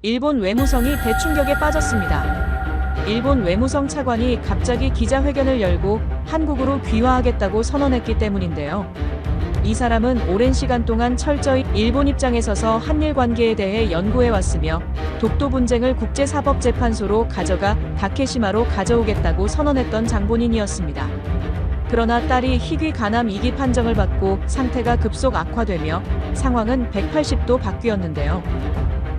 일본 외무성이 대충격에 빠졌습니다. 일본 외무성 차관이 갑자기 기자회견을 열고 한국으로 귀화하겠다고 선언했기 때문인데요. 이 사람은 오랜 시간 동안 철저히 일본 입장에 서서 한일 관계에 대해 연구해왔으며 독도 분쟁을 국제사법재판소로 가져가 다케시마로 가져오겠다고 선언했던 장본인이었습니다. 그러나 딸이 희귀 간암 2기 판정을 받고 상태가 급속 악화되며 상황은 180도 바뀌었는데요.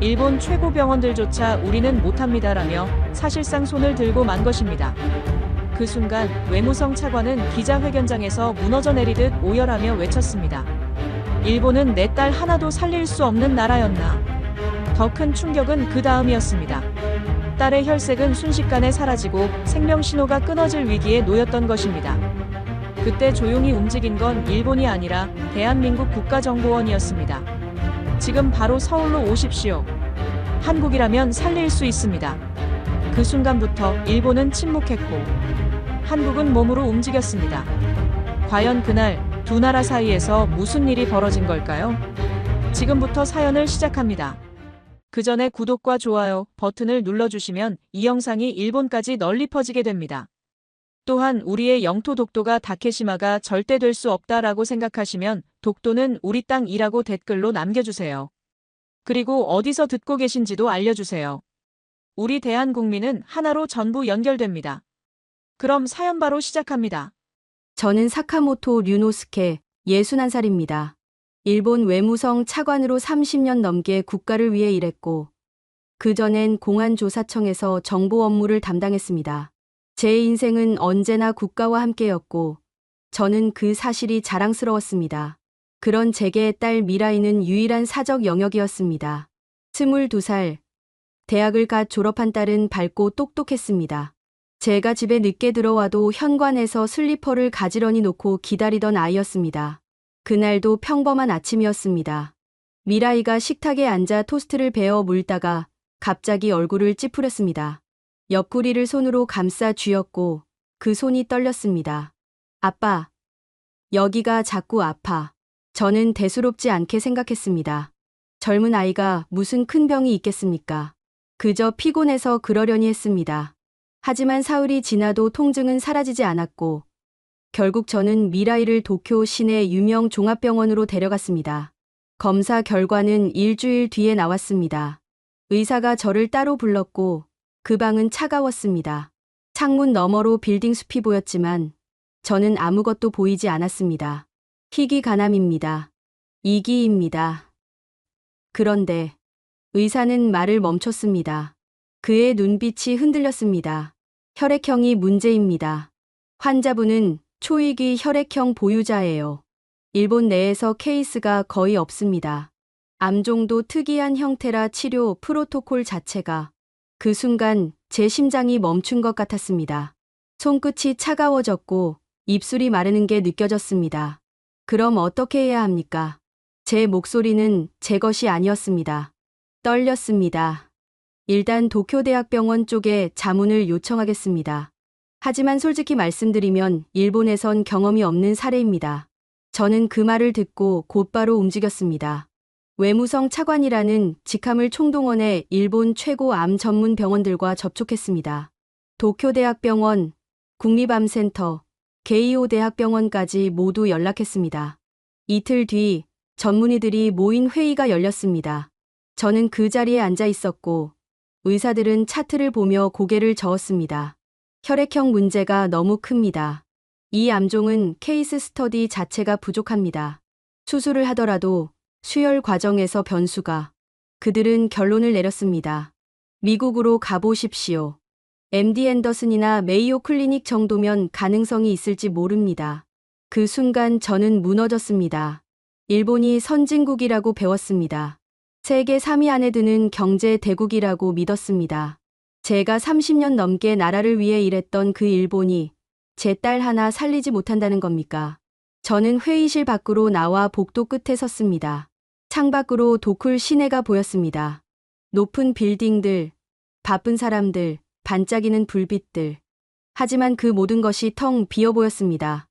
일본 최고 병원들조차 우리는 못합니다라며 사실상 손을 들고 만 것입니다. 그 순간 외무성 차관은 기자회견장에서 무너져 내리듯 오열하며 외쳤습니다. 일본은 내 딸 하나도 살릴 수 없는 나라였나. 더 큰 충격은 그 다음이었습니다. 딸의 혈색은 순식간에 사라지고 생명 신호가 끊어질 위기에 놓였던 것입니다. 그때 조용히 움직인 건 일본이 아니라 대한민국 국가정보원이었습니다. 지금 바로 서울로 오십시오. 한국이라면 살릴 수 있습니다. 그 순간부터 일본은 침묵했고 한국은 몸으로 움직였습니다. 과연 그날 두 나라 사이에서 무슨 일이 벌어진 걸까요? 지금부터 사연을 시작합니다. 그 전에 구독과 좋아요 버튼을 눌러주시면 이 영상이 일본까지 널리 퍼지게 됩니다. 또한 우리의 영토 독도가 다케시마가 절대 될 수 없다라고 생각하시면 독도는 우리 땅이라고 댓글로 남겨주세요. 그리고 어디서 듣고 계신지도 알려주세요. 우리 대한국민은 하나로 전부 연결됩니다. 그럼 사연 바로 시작합니다. 저는 사카모토 류노스케, 61살입니다. 일본 외무성 차관으로 30년 넘게 국가를 위해 일했고, 그전엔 공안조사청에서 정보 업무를 담당했습니다. 제 인생은 언제나 국가와 함께였고, 저는 그 사실이 자랑스러웠습니다. 그런 제게의 딸 미라이는 유일한 사적 영역이었습니다. 22살, 대학을 갓 졸업한 딸은 밝고 똑똑했습니다. 제가 집에 늦게 들어와도 현관에서 슬리퍼를 가지런히 놓고 기다리던 아이였습니다. 그날도 평범한 아침이었습니다. 미라이가 식탁에 앉아 토스트를 베어 물다가 갑자기 얼굴을 찌푸렸습니다. 옆구리를 손으로 감싸 쥐었고 그 손이 떨렸습니다. 아빠, 여기가 자꾸 아파. 저는 대수롭지 않게 생각했습니다. 젊은 아이가 무슨 큰 병이 있겠습니까? 그저 피곤해서 그러려니 했습니다. 하지만 사흘이 지나도 통증은 사라지지 않았고 결국 저는 미라이를 도쿄 시내 유명 종합병원으로 데려갔습니다. 검사 결과는 일주일 뒤에 나왔습니다. 의사가 저를 따로 불렀고 그 방은 차가웠습니다. 창문 너머로 빌딩 숲이 보였지만 저는 아무것도 보이지 않았습니다. 희귀 간암입니다. 2기입니다. 그런데 의사는 말을 멈췄습니다. 그의 눈빛이 흔들렸습니다. 혈액형이 문제입니다. 환자분은 초위기 혈액형 보유자예요. 일본 내에서 케이스가 거의 없습니다. 암종도 특이한 형태라 치료 프로토콜 자체가 그 순간 제 심장이 멈춘 것 같았습니다. 손끝이 차가워졌고 입술이 마르는 게 느껴졌습니다. 그럼 어떻게 해야 합니까? 제 목소리는 제 것이 아니었습니다. 떨렸습니다. 일단 도쿄대학병원 쪽에 자문을 요청하겠습니다. 하지만 솔직히 말씀드리면 일본에선 경험이 없는 사례입니다. 저는 그 말을 듣고 곧바로 움직였습니다. 외무성 차관이라는 직함을 총동원해 일본 최고 암 전문 병원들과 접촉했습니다. 도쿄대학병원, 국립암센터, 게이오 대학병원까지 모두 연락했습니다. 이틀 뒤 전문의들이 모인 회의가 열렸습니다. 저는 그 자리에 앉아 있었고 의사들은 차트를 보며 고개를 저었습니다. 혈액형 문제가 너무 큽니다. 이 암종은 케이스 스터디 자체가 부족합니다. 수술을 하더라도 수혈 과정에서 변수가. 그들은 결론을 내렸습니다. 미국으로 가보십시오. MD 앤더슨이나 메이오 클리닉 정도면 가능성이 있을지 모릅니다. 그 순간 저는 무너졌습니다. 일본이 선진국이라고 배웠습니다. 세계 3위 안에 드는 경제 대국이라고 믿었습니다. 제가 30년 넘게 나라를 위해 일했던 그 일본이 제 딸 하나 살리지 못한다는 겁니까? 저는 회의실 밖으로 나와 복도 끝에 섰습니다. 창밖으로 도쿄 시내가 보였습니다. 높은 빌딩들, 바쁜 사람들, 반짝이는 불빛들. 하지만 그 모든 것이 텅 비어 보였습니다.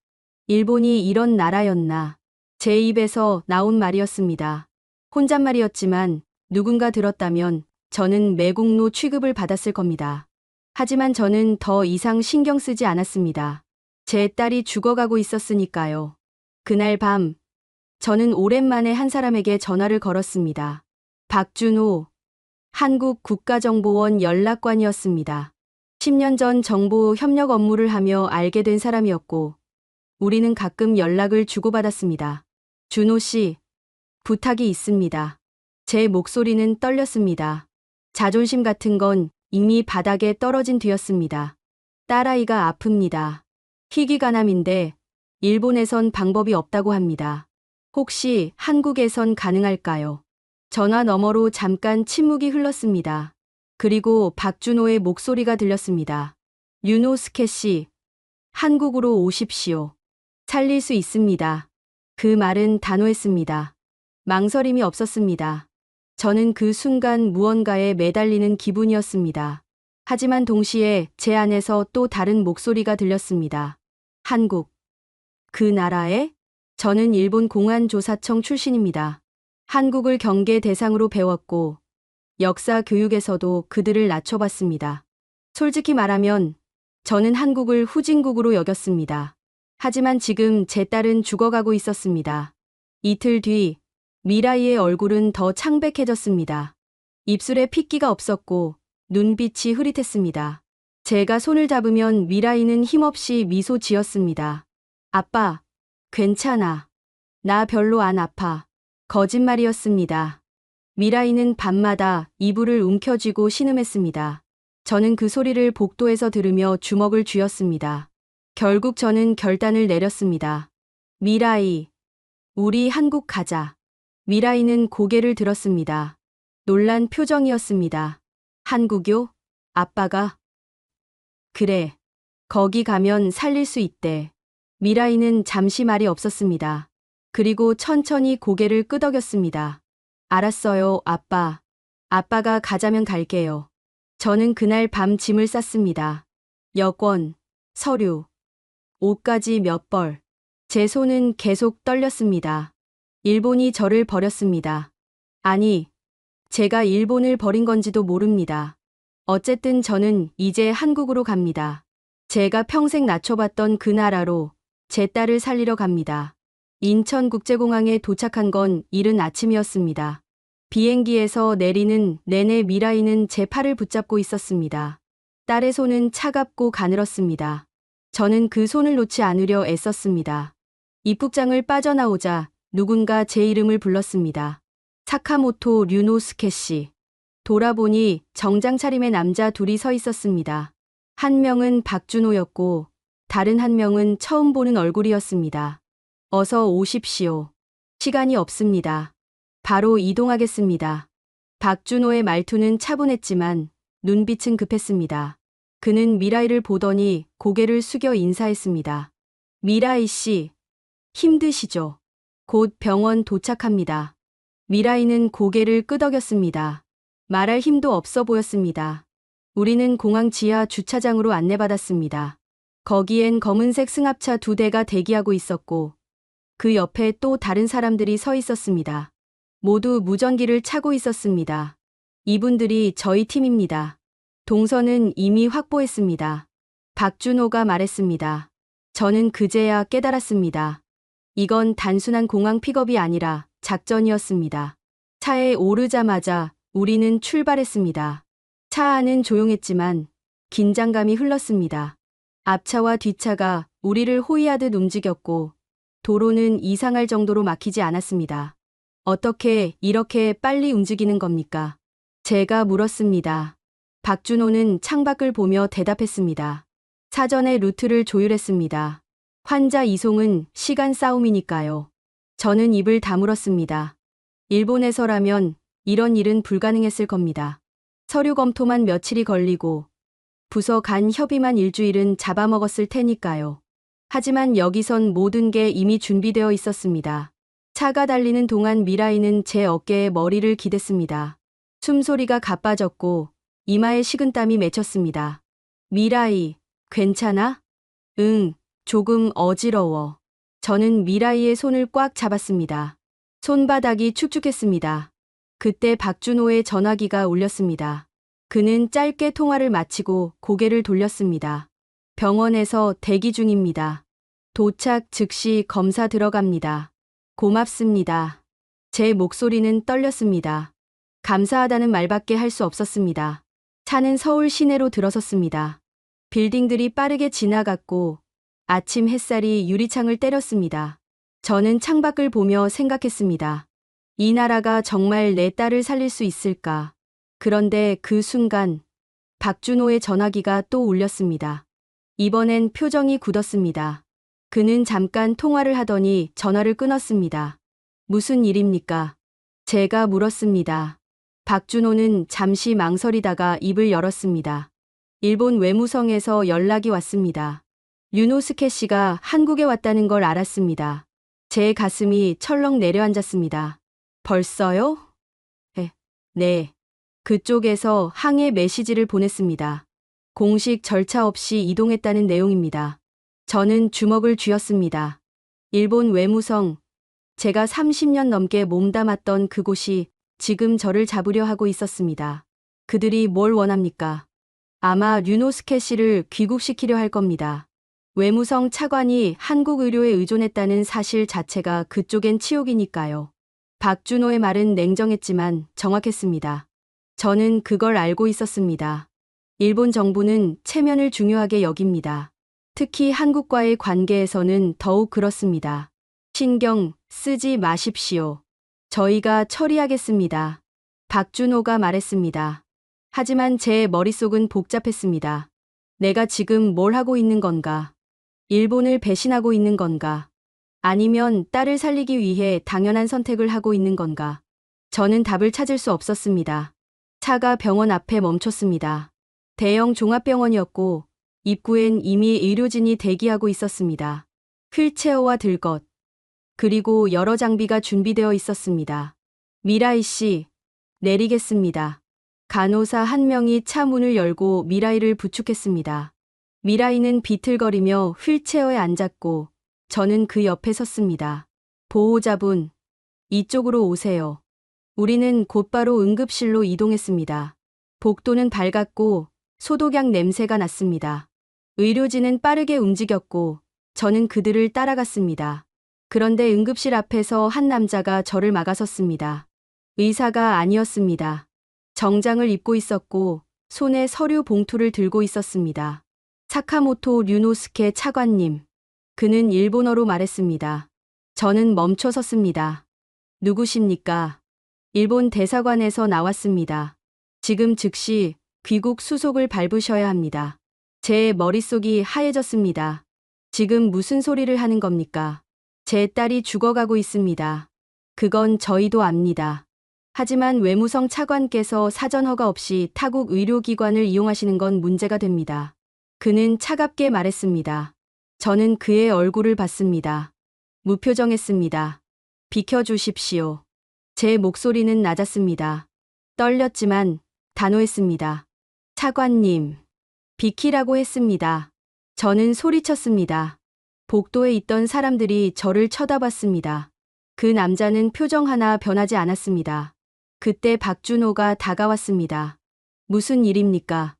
일본이 이런 나라였나. 제 입에서 나온 말이었습니다. 혼잣말이었지만 누군가 들었다면 저는 매국노 취급을 받았을 겁니다. 하지만 저는 더 이상 신경 쓰지 않았습니다. 제 딸이 죽어가고 있었으니까요. 그날 밤, 저는 오랜만에 한 사람에게 전화를 걸었습니다. 박준호, 한국국가정보원 연락관이었습니다. 10년 전 정보 협력 업무를 하며 알게 된 사람이었고, 우리는 가끔 연락을 주고받았습니다. 준호 씨, 부탁이 있습니다. 제 목소리는 떨렸습니다. 자존심 같은 건 이미 바닥에 떨어진 뒤였습니다. 딸아이가 아픕니다. 희귀간암인데 일본에선 방법이 없다고 합니다. 혹시 한국에선 가능할까요? 전화 너머로 잠깐 침묵이 흘렀습니다. 그리고 박준호의 목소리가 들렸습니다. 류노스케 씨, 한국으로 오십시오. 살릴 수 있습니다. 그 말은 단호했습니다. 망설임이 없었습니다. 저는 그 순간 무언가에 매달리는 기분이었습니다. 하지만 동시에 제 안에서 또 다른 목소리가 들렸습니다. 한국. 그 나라에? 저는 일본 공안조사청 출신입니다. 한국을 경계 대상으로 배웠고 역사 교육에서도 그들을 낮춰봤습니다. 솔직히 말하면 저는 한국을 후진국으로 여겼습니다. 하지만 지금 제 딸은 죽어가고 있었습니다. 이틀 뒤 미라이의 얼굴은 더 창백해졌습니다. 입술에 핏기가 없었고 눈빛이 흐릿했습니다. 제가 손을 잡으면 미라이는 힘없이 미소 지었습니다. 아빠, 괜찮아. 나 별로 안 아파. 거짓말이었습니다. 미라이는 밤마다 이불을 움켜쥐고 신음했습니다. 저는 그 소리를 복도에서 들으며 주먹을 쥐었습니다. 결국 저는 결단을 내렸습니다. 미라이, 우리 한국 가자. 미라이는 고개를 들었습니다. 놀란 표정이었습니다. 한국요? 아빠가? 그래. 거기 가면 살릴 수 있대. 미라이는 잠시 말이 없었습니다. 그리고 천천히 고개를 끄덕였습니다. 알았어요, 아빠. 아빠가 가자면 갈게요. 저는 그날 밤 짐을 쌌습니다. 여권, 서류, 옷까지 몇 벌. 제 손은 계속 떨렸습니다. 일본이 저를 버렸습니다. 아니, 제가 일본을 버린 건지도 모릅니다. 어쨌든 저는 이제 한국으로 갑니다. 제가 평생 낮춰봤던 그 나라로 제 딸을 살리러 갑니다. 인천국제공항에 도착한 건 이른 아침이었습니다. 비행기에서 내리는 내내 미라이는 제 팔을 붙잡고 있었습니다. 딸의 손은 차갑고 가늘었습니다. 저는 그 손을 놓지 않으려 애썼습니다. 입국장을 빠져나오자 누군가 제 이름을 불렀습니다. 사카모토 류노스케 씨. 돌아보니 정장 차림의 남자 둘이 서 있었습니다. 한 명은 박준호였고 다른 한 명은 처음 보는 얼굴이었습니다. 어서 오십시오. 시간이 없습니다. 바로 이동하겠습니다. 박준호의 말투는 차분했지만 눈빛은 급했습니다. 그는 미라이를 보더니 고개를 숙여 인사했습니다. 미라이 씨, 힘드시죠? 곧 병원 도착합니다. 미라이는 고개를 끄덕였습니다. 말할 힘도 없어 보였습니다. 우리는 공항 지하 주차장으로 안내받았습니다. 거기엔 검은색 승합차 2대가 대기하고 있었고 그 옆에 또 다른 사람들이 서 있었습니다. 모두 무전기를 차고 있었습니다. 이분들이 저희 팀입니다. 동선은 이미 확보했습니다. 박준호가 말했습니다. 저는 그제야 깨달았습니다. 이건 단순한 공항 픽업이 아니라 작전이었습니다. 차에 오르자마자 우리는 출발했습니다. 차 안은 조용했지만 긴장감이 흘렀습니다. 앞차와 뒷차가 우리를 호위하듯 움직였고 도로는 이상할 정도로 막히지 않았습니다. 어떻게 이렇게 빨리 움직이는 겁니까? 제가 물었습니다. 박준호는 창밖을 보며 대답했습니다. 사전에 루트를 조율했습니다. 환자 이송은 시간 싸움이니까요. 저는 입을 다물었습니다. 일본에서라면 이런 일은 불가능했을 겁니다. 서류 검토만 며칠이 걸리고 부서 간 협의만 일주일은 잡아먹었을 테니까요. 하지만 여기선 모든 게 이미 준비되어 있었습니다. 차가 달리는 동안 미라이는 제 어깨에 머리를 기댔습니다. 숨소리가 가빠졌고 이마에 식은땀이 맺혔습니다. 미라이, 괜찮아? 응, 조금 어지러워. 저는 미라이의 손을 꽉 잡았습니다. 손바닥이 축축했습니다. 그때 박준호의 전화기가 울렸습니다. 그는 짧게 통화를 마치고 고개를 돌렸습니다. 병원에서 대기 중입니다. 도착 즉시 검사 들어갑니다. 고맙습니다. 제 목소리는 떨렸습니다. 감사하다는 말밖에 할 수 없었습니다. 차는 서울 시내로 들어섰습니다. 빌딩들이 빠르게 지나갔고 아침 햇살이 유리창을 때렸습니다. 저는 창밖을 보며 생각했습니다. 이 나라가 정말 내 딸을 살릴 수 있을까? 그런데 그 순간 박준호의 전화기가 또 울렸습니다. 이번엔 표정이 굳었습니다. 그는 잠깐 통화를 하더니 전화를 끊었습니다. 무슨 일입니까? 제가 물었습니다. 박준호는 잠시 망설이다가 입을 열었습니다. 일본 외무성에서 연락이 왔습니다. 류노스케 씨가 한국에 왔다는 걸 알았습니다. 제 가슴이 철렁 내려앉았습니다. 벌써요? 네. 그쪽에서 항해 메시지를 보냈습니다. 공식 절차 없이 이동했다는 내용입니다. 저는 주먹을 쥐었습니다. 일본 외무성, 제가 30년 넘게 몸담았던 그곳이 지금 저를 잡으려 하고 있었습니다. 그들이 뭘 원합니까? 아마 류노스케 씨를 귀국시키려 할 겁니다. 외무성 차관이 한국 의료에 의존했다는 사실 자체가 그쪽엔 치욕이니까요. 박준호의 말은 냉정했지만 정확했습니다. 저는 그걸 알고 있었습니다. 일본 정부는 체면을 중요하게 여깁니다. 특히 한국과의 관계에서는 더욱 그렇습니다. 신경 쓰지 마십시오. 저희가 처리하겠습니다. 박준호가 말했습니다. 하지만 제 머릿속은 복잡했습니다. 내가 지금 뭘 하고 있는 건가? 일본을 배신하고 있는 건가? 아니면 딸을 살리기 위해 당연한 선택을 하고 있는 건가? 저는 답을 찾을 수 없었습니다. 차가 병원 앞에 멈췄습니다. 대형 종합병원이었고 입구엔 이미 의료진이 대기하고 있었습니다. 휠체어와 들것, 그리고 여러 장비가 준비되어 있었습니다. 미라이 씨, 내리겠습니다. 간호사 한 명이 차 문을 열고 미라이를 부축했습니다. 미라이는 비틀거리며 휠체어에 앉았고 저는 그 옆에 섰습니다. 보호자분, 이쪽으로 오세요. 우리는 곧바로 응급실로 이동했습니다. 복도는 밝았고 소독약 냄새가 났습니다. 의료진은 빠르게 움직였고 저는 그들을 따라갔습니다. 그런데 응급실 앞에서 한 남자가 저를 막아섰습니다. 의사가 아니었습니다. 정장을 입고 있었고 손에 서류 봉투를 들고 있었습니다. 사카모토 류노스케 차관님. 그는 일본어로 말했습니다. 저는 멈춰 섰습니다. 누구십니까? 일본 대사관에서 나왔습니다. 지금 즉시 귀국 수속을 밟으셔야 합니다. 제 머릿속이 하얘졌습니다. 지금 무슨 소리를 하는 겁니까? 제 딸이 죽어가고 있습니다. 그건 저희도 압니다. 하지만 외무성 차관께서 사전 허가 없이 타국 의료기관을 이용하시는 건 문제가 됩니다. 그는 차갑게 말했습니다. 저는 그의 얼굴을 봤습니다. 무표정했습니다. 비켜주십시오. 제 목소리는 낮았습니다. 떨렸지만 단호했습니다. 차관님, 비키라고 했습니다. 저는 소리쳤습니다. 복도에 있던 사람들이 저를 쳐다봤습니다. 그 남자는 표정 하나 변하지 않았습니다. 그때 박준호가 다가왔습니다. 무슨 일입니까?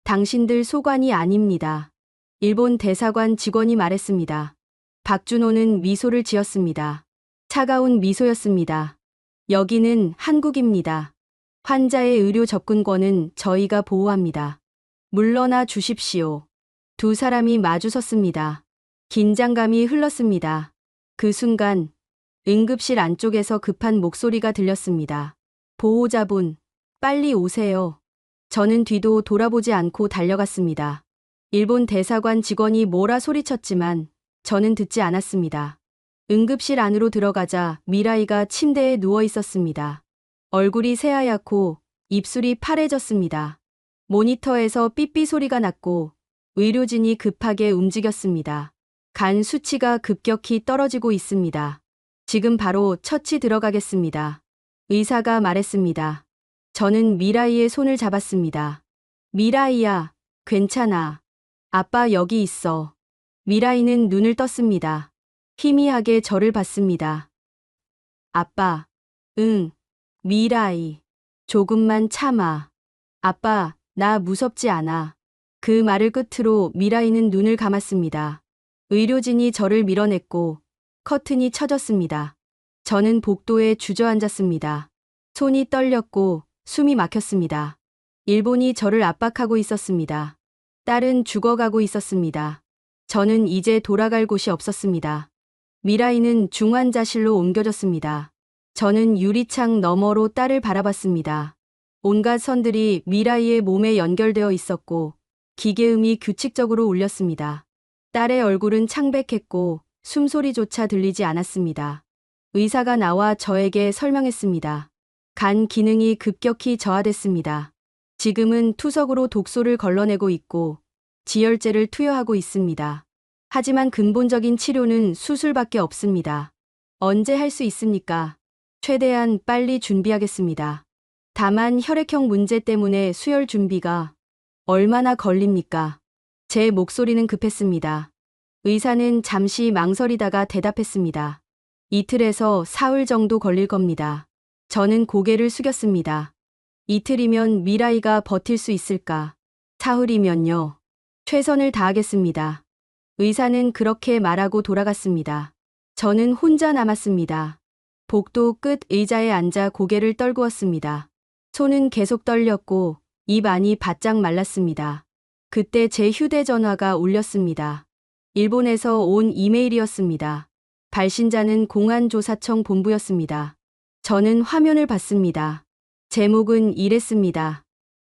당신들 소관이 아닙니다. 일본 대사관 직원이 말했습니다. 박준호는 미소를 지었습니다. 차가운 미소였습니다. 여기는 한국입니다. 환자의 의료 접근권은 저희가 보호합니다. 물러나 주십시오. 두 사람이 마주섰습니다. 긴장감이 흘렀습니다. 그 순간 응급실 안쪽에서 급한 목소리가 들렸습니다. 보호자분, 빨리 오세요. 저는 뒤도 돌아보지 않고 달려갔습니다. 일본 대사관 직원이 뭐라 소리쳤지만 저는 듣지 않았습니다. 응급실 안으로 들어가자 미라이가 침대에 누워 있었습니다. 얼굴이 새하얗고 입술이 파래졌습니다. 모니터에서 삐삐 소리가 났고 의료진이 급하게 움직였습니다. 간 수치가 급격히 떨어지고 있습니다. 지금 바로 처치 들어가겠습니다. 의사가 말했습니다. 저는 미라이의 손을 잡았습니다. 미라이야, 괜찮아. 아빠 여기 있어. 미라이는 눈을 떴습니다. 희미하게 저를 봤습니다. 아빠, 응, 미라이. 조금만 참아. 아빠, 나 무섭지 않아. 그 말을 끝으로 미라이는 눈을 감았습니다. 의료진이 저를 밀어냈고 커튼이 쳐졌습니다. 저는 복도에 주저앉았습니다. 손이 떨렸고 숨이 막혔습니다. 일본이 저를 압박하고 있었습니다. 딸은 죽어가고 있었습니다. 저는 이제 돌아갈 곳이 없었습니다. 미라이는 중환자실로 옮겨졌습니다. 저는 유리창 너머로 딸을 바라봤습니다. 온갖 선들이 미라이의 몸에 연결되어 있었고 기계음이 규칙적으로 울렸습니다. 딸의 얼굴은 창백했고 숨소리조차 들리지 않았습니다. 의사가 나와 저에게 설명했습니다. 간 기능이 급격히 저하됐습니다. 지금은 투석으로 독소를 걸러내고 있고 지혈제를 투여하고 있습니다. 하지만 근본적인 치료는 수술밖에 없습니다. 언제 할 수 있습니까? 최대한 빨리 준비하겠습니다. 다만 혈액형 문제 때문에 수혈 준비가 얼마나 걸립니까? 제 목소리는 급했습니다. 의사는 잠시 망설이다가 대답했습니다. 이틀에서 사흘 정도 걸릴 겁니다. 저는 고개를 숙였습니다. 이틀이면 미라이가 버틸 수 있을까? 사흘이면요. 최선을 다하겠습니다. 의사는 그렇게 말하고 돌아갔습니다. 저는 혼자 남았습니다. 복도 끝 의자에 앉아 고개를 떨구었습니다. 손은 계속 떨렸고 입 안이 바짝 말랐습니다. 그때 제 휴대전화가 울렸습니다. 일본에서 온 이메일이었습니다. 발신자는 공안조사청 본부였습니다. 저는 화면을 봤습니다. 제목은 이랬습니다.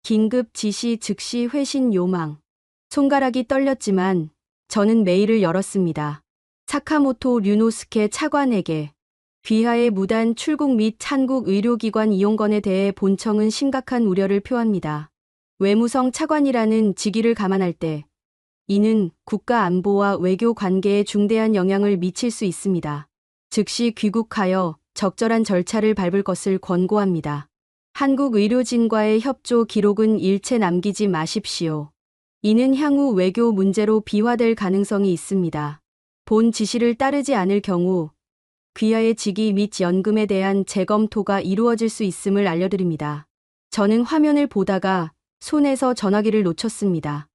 긴급 지시 즉시 회신 요망. 손가락이 떨렸지만 저는 메일을 열었습니다. 사카모토 류노스케 차관에게 귀하의 무단 출국 및 한국 의료기관 이용건에 대해 본청은 심각한 우려를 표합니다. 외무성 차관이라는 직위를 감안할 때 이는 국가 안보와 외교 관계에 중대한 영향을 미칠 수 있습니다. 즉시 귀국하여 적절한 절차를 밟을 것을 권고합니다. 한국 의료진과의 협조 기록은 일체 남기지 마십시오. 이는 향후 외교 문제로 비화될 가능성이 있습니다. 본 지시를 따르지 않을 경우 귀하의 직위 및 연금에 대한 재검토가 이루어질 수 있음을 알려드립니다. 저는 화면을 보다가 손에서 전화기를 놓쳤습니다.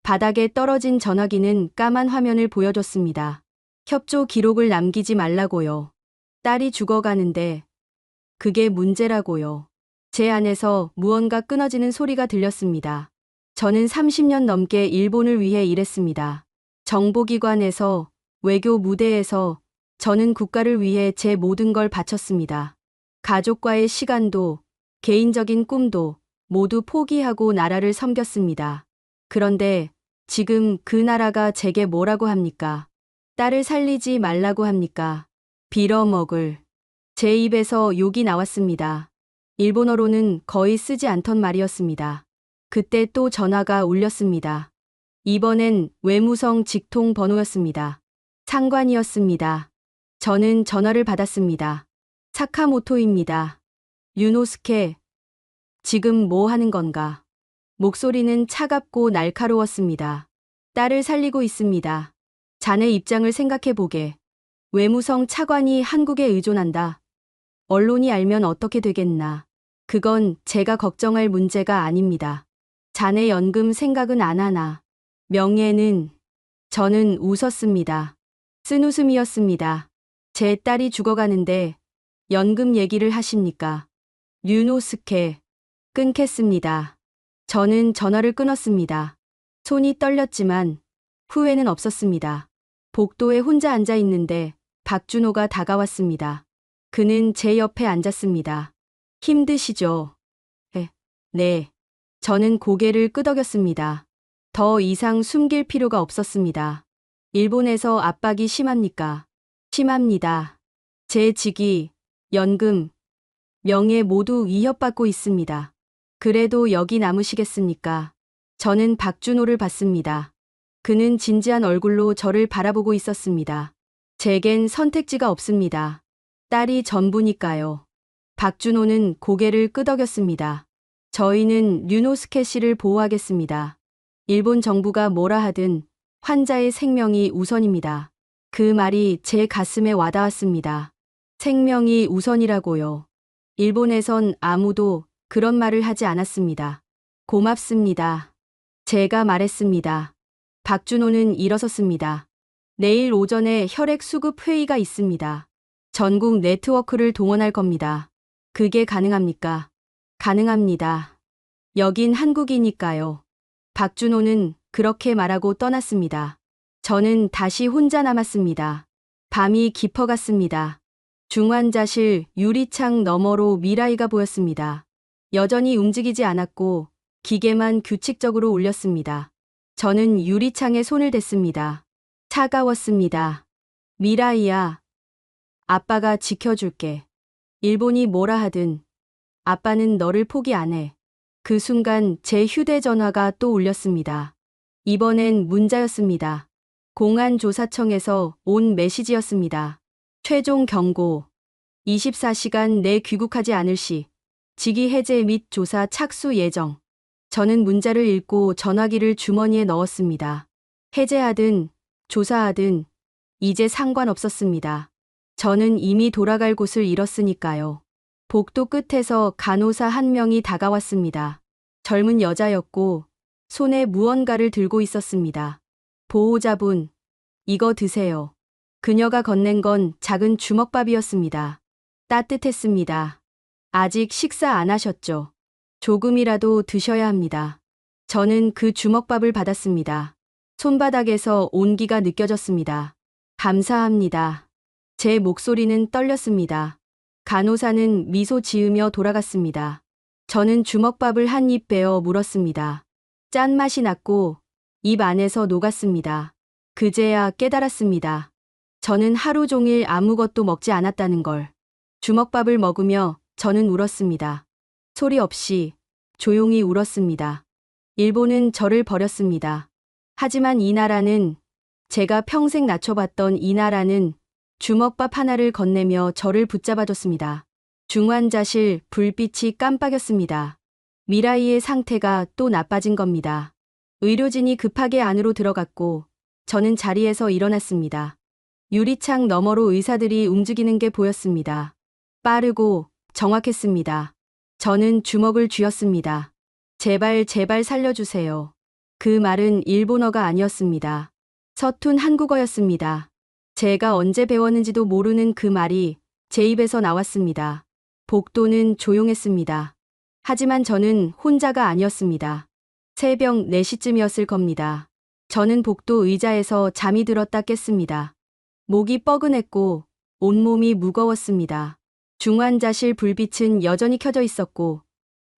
바닥에 떨어진 전화기는 까만 화면을 보여줬습니다. 협조 기록을 남기지 말라고요. 딸이 죽어가는데 그게 문제라고요. 제 안에서 무언가 끊어지는 소리가 들렸습니다. 저는 30년 넘게 일본을 위해 일했습니다. 정보기관에서, 외교 무대에서 저는 국가를 위해 제 모든 걸 바쳤습니다. 가족과의 시간도, 개인적인 꿈도 모두 포기하고 나라를 섬겼습니다. 그런데 지금 그 나라가 제게 뭐라고 합니까? 딸을 살리지 말라고 합니까? 빌어먹을. 제 입에서 욕이 나왔습니다. 일본어로는 거의 쓰지 않던 말이었습니다. 그때 또 전화가 울렸습니다. 이번엔 외무성 직통 번호였습니다. 상관이었습니다. 저는 전화를 받았습니다. 사카모토입니다. 유노스케, 지금 뭐 하는 건가? 목소리는 차갑고 날카로웠습니다. 딸을 살리고 있습니다. 자네 입장을 생각해보게. 외무성 차관이 한국에 의존한다. 언론이 알면 어떻게 되겠나. 그건 제가 걱정할 문제가 아닙니다. 자네 연금 생각은 안 하나. 명예는. 저는 웃었습니다. 쓴웃음이었습니다. 제 딸이 죽어가는데 연금 얘기를 하십니까? 류노스케. 끊겠습니다. 저는 전화를 끊었습니다. 손이 떨렸지만 후회는 없었습니다. 복도에 혼자 앉아 있는데 박준호가 다가왔습니다. 그는 제 옆에 앉았습니다. 힘드시죠? 네. 저는 고개를 끄덕였습니다. 더 이상 숨길 필요가 없었습니다. 일본에서 압박이 심합니까? 심합니다. 제 직위, 연금, 명예 모두 위협받고 있습니다. 그래도 여기 남으시겠습니까? 저는 박준호를 봤습니다. 그는 진지한 얼굴로 저를 바라보고 있었습니다. 제겐 선택지가 없습니다. 딸이 전부니까요. 박준호는 고개를 끄덕였습니다. 저희는 류노스케 씨를 보호하겠습니다. 일본 정부가 뭐라 하든 환자의 생명이 우선입니다. 그 말이 제 가슴에 와닿았습니다. 생명이 우선이라고요. 일본에선 아무도 그런 말을 하지 않았습니다. 고맙습니다. 제가 말했습니다. 박준호는 일어섰습니다. 내일 오전에 혈액 수급 회의가 있습니다. 전국 네트워크를 동원할 겁니다. 그게 가능합니까? 가능합니다. 여긴 한국이니까요. 박준호는 그렇게 말하고 떠났습니다. 저는 다시 혼자 남았습니다. 밤이 깊어갔습니다. 중환자실 유리창 너머로 미라이가 보였습니다. 여전히 움직이지 않았고 기계만 규칙적으로 울렸습니다. 저는 유리창에 손을 댔습니다. 차가웠습니다. 미라이야, 아빠가 지켜줄게. 일본이 뭐라 하든 아빠는 너를 포기 안 해. 그 순간 제 휴대전화가 또 울렸습니다. 이번엔 문자였습니다. 공안조사청에서 온 메시지였습니다. 최종 경고. 24시간 내 귀국하지 않을 시 직위 해제 및 조사 착수 예정. 저는 문자를 읽고 전화기를 주머니에 넣었습니다. 해제하든 조사하든 이제 상관없었습니다. 저는 이미 돌아갈 곳을 잃었으니까요. 복도 끝에서 간호사 한 명이 다가왔습니다. 젊은 여자였고 손에 무언가를 들고 있었습니다. 보호자분, 이거 드세요. 그녀가 건넨 건 작은 주먹밥이었습니다. 따뜻했습니다. 아직 식사 안 하셨죠? 조금이라도 드셔야 합니다. 저는 그 주먹밥을 받았습니다. 손바닥에서 온기가 느껴졌습니다. 감사합니다. 제 목소리는 떨렸습니다. 간호사는 미소 지으며 돌아갔습니다. 저는 주먹밥을 한 입 베어 물었습니다. 짠맛이 났고 입 안에서 녹았습니다. 그제야 깨달았습니다. 저는 하루 종일 아무것도 먹지 않았다는 걸. 주먹밥을 먹으며 저는 울었습니다. 소리 없이 조용히 울었습니다. 일본은 저를 버렸습니다. 하지만 이 나라는, 제가 평생 낮춰봤던 이 나라는 주먹밥 하나를 건네며 저를 붙잡아줬습니다. 중환자실 불빛이 깜빡였습니다. 미라이의 상태가 또 나빠진 겁니다. 의료진이 급하게 안으로 들어갔고 저는 자리에서 일어났습니다. 유리창 너머로 의사들이 움직이는 게 보였습니다. 빠르고 정확했습니다. 저는 주먹을 쥐었습니다. 제발 제발 살려주세요. 그 말은 일본어가 아니었습니다. 서툰 한국어였습니다. 제가 언제 배웠는지도 모르는 그 말이 제 입에서 나왔습니다. 복도는 조용했습니다. 하지만 저는 혼자가 아니었습니다. 새벽 4시쯤이었을 겁니다. 저는 복도 의자에서 잠이 들었다 깼습니다. 목이 뻐근했고 온몸이 무거웠습니다. 중환자실 불빛은 여전히 켜져 있었고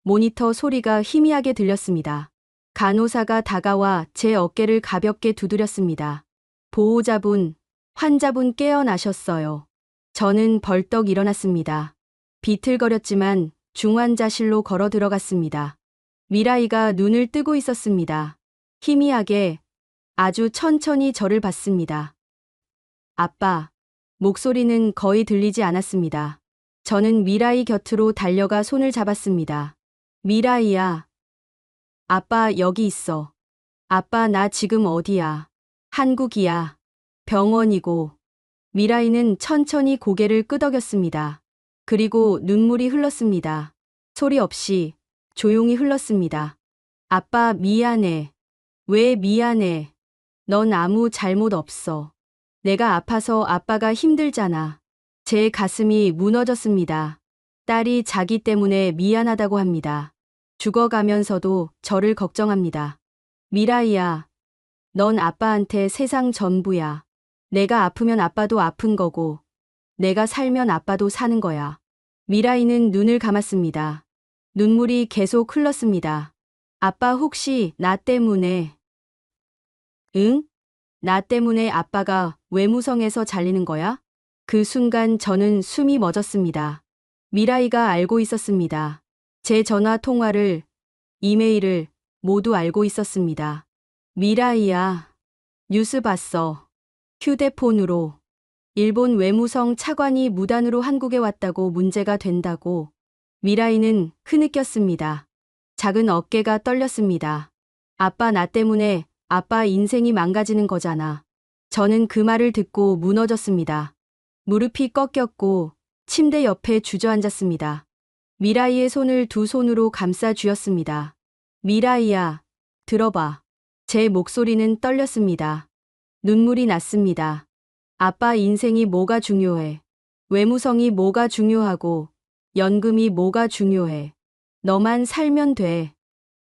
모니터 소리가 희미하게 들렸습니다. 간호사가 다가와 제 어깨를 가볍게 두드렸습니다. 보호자분, 환자분 깨어나셨어요. 저는 벌떡 일어났습니다. 비틀거렸지만 중환자실로 걸어 들어갔습니다. 미라이가 눈을 뜨고 있었습니다. 희미하게, 아주 천천히 저를 봤습니다. 아빠, 목소리는 거의 들리지 않았습니다. 저는 미라이 곁으로 달려가 손을 잡았습니다. 미라이야. 아빠 여기 있어. 아빠 나 지금 어디야? 한국이야. 병원이고. 미라이는 천천히 고개를 끄덕였습니다. 그리고 눈물이 흘렀습니다. 소리 없이 조용히 흘렀습니다. 아빠 미안해. 왜 미안해? 넌 아무 잘못 없어. 내가 아파서 아빠가 힘들잖아. 제 가슴이 무너졌습니다. 딸이 자기 때문에 미안하다고 합니다. 죽어가면서도 저를 걱정합니다. 미라이야, 넌 아빠한테 세상 전부야. 내가 아프면 아빠도 아픈 거고, 내가 살면 아빠도 사는 거야. 미라이는 눈을 감았습니다. 눈물이 계속 흘렀습니다. 아빠 혹시 나 때문에... 응? 나 때문에 아빠가 외무성에서 잘리는 거야? 그 순간 저는 숨이 멎었습니다. 미라이가 알고 있었습니다. 제 전화 통화를, 이메일을 모두 알고 있었습니다. 미라이야, 뉴스 봤어. 휴대폰으로. 일본 외무성 차관이 무단으로 한국에 왔다고 문제가 된다고. 미라이는 흐느꼈습니다. 작은 어깨가 떨렸습니다. 아빠 나 때문에 아빠 인생이 망가지는 거잖아. 저는 그 말을 듣고 무너졌습니다. 무릎이 꺾였고 침대 옆에 주저앉았습니다. 미라이의 손을 두 손으로 감싸 쥐었습니다. 미라이야, 들어봐. 제 목소리는 떨렸습니다. 눈물이 났습니다. 아빠 인생이 뭐가 중요해? 외무성이 뭐가 중요하고, 연금이 뭐가 중요해? 너만 살면 돼.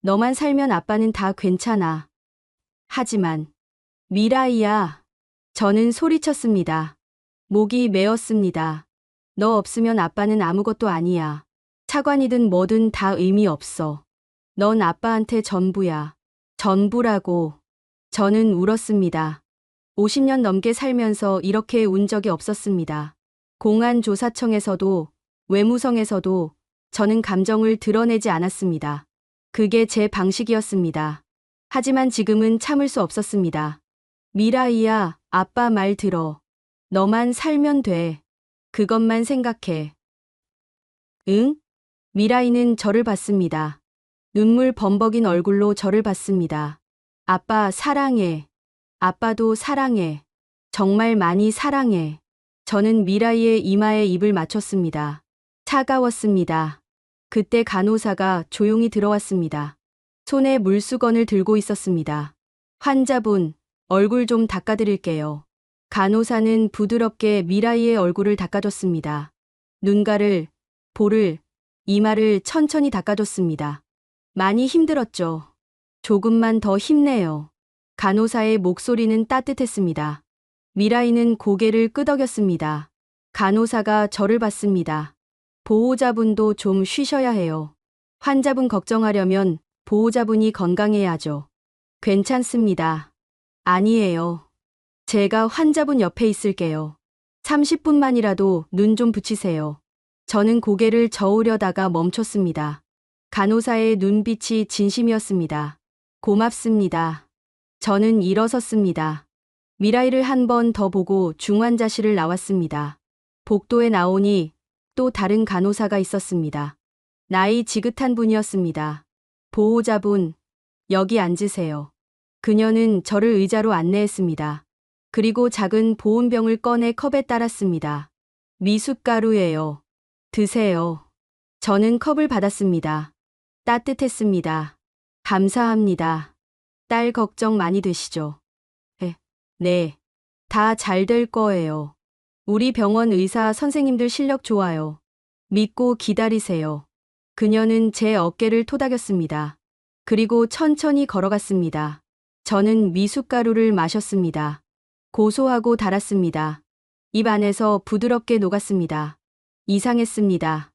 너만 살면 아빠는 다 괜찮아. 하지만, 미라이야. 저는 소리쳤습니다. 목이 메었습니다. 너 없으면 아빠는 아무것도 아니야. 차관이든 뭐든 다 의미 없어. 넌 아빠한테 전부야. 전부라고. 저는 울었습니다. 50년 넘게 살면서 이렇게 운 적이 없었습니다. 공안조사청에서도, 외무성에서도 저는 감정을 드러내지 않았습니다. 그게 제 방식이었습니다. 하지만 지금은 참을 수 없었습니다. 미라이야, 아빠 말 들어. 너만 살면 돼. 그것만 생각해. 응? 미라이는 저를 봤습니다. 눈물 범벅인 얼굴로 저를 봤습니다. 아빠 사랑해. 아빠도 사랑해. 정말 많이 사랑해. 저는 미라이의 이마에 입을 맞췄습니다. 차가웠습니다. 그때 간호사가 조용히 들어왔습니다. 손에 물수건을 들고 있었습니다. 환자분, 얼굴 좀 닦아드릴게요. 간호사는 부드럽게 미라이의 얼굴을 닦아줬습니다. 눈가를, 볼을, 이마를 천천히 닦아줬습니다. 많이 힘들었죠. 조금만 더 힘내요. 간호사의 목소리는 따뜻했습니다. 미라이는 고개를 끄덕였습니다. 간호사가 저를 봤습니다. 보호자분도 좀 쉬셔야 해요. 환자분 걱정하려면 보호자분이 건강해야죠. 괜찮습니다. 아니에요. 제가 환자분 옆에 있을게요. 30분만이라도 눈 좀 붙이세요. 저는 고개를 저으려다가 멈췄습니다. 간호사의 눈빛이 진심이었습니다. 고맙습니다. 저는 일어섰습니다. 미라이를 한 번 더 보고 중환자실을 나왔습니다. 복도에 나오니 또 다른 간호사가 있었습니다. 나이 지긋한 분이었습니다. 보호자분, 여기 앉으세요. 그녀는 저를 의자로 안내했습니다. 그리고 작은 보온병을 꺼내 컵에 따랐습니다. 미숫가루예요. 드세요. 저는 컵을 받았습니다. 따뜻했습니다. 감사합니다. 딸 걱정 많이 되시죠? 네. 다 잘 될 거예요. 우리 병원 의사 선생님들 실력 좋아요. 믿고 기다리세요. 그녀는 제 어깨를 토닥였습니다. 그리고 천천히 걸어갔습니다. 저는 미숫가루를 마셨습니다. 고소하고 달았습니다. 입 안에서 부드럽게 녹았습니다. 이상했습니다.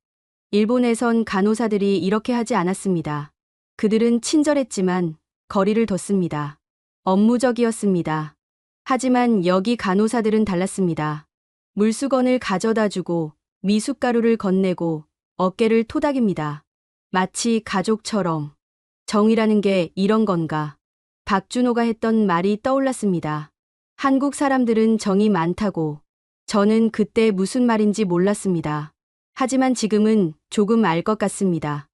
일본에선 간호사들이 이렇게 하지 않았습니다. 그들은 친절했지만 거리를 뒀습니다. 업무적이었습니다. 하지만 여기 간호사들은 달랐습니다. 물수건을 가져다 주고 미숫가루를 건네고 어깨를 토닥입니다. 마치 가족처럼. 정이라는 게 이런 건가? 박준호가 했던 말이 떠올랐습니다. 한국 사람들은 정이 많다고. 저는 그때 무슨 말인지 몰랐습니다. 하지만 지금은 조금 알 것 같습니다.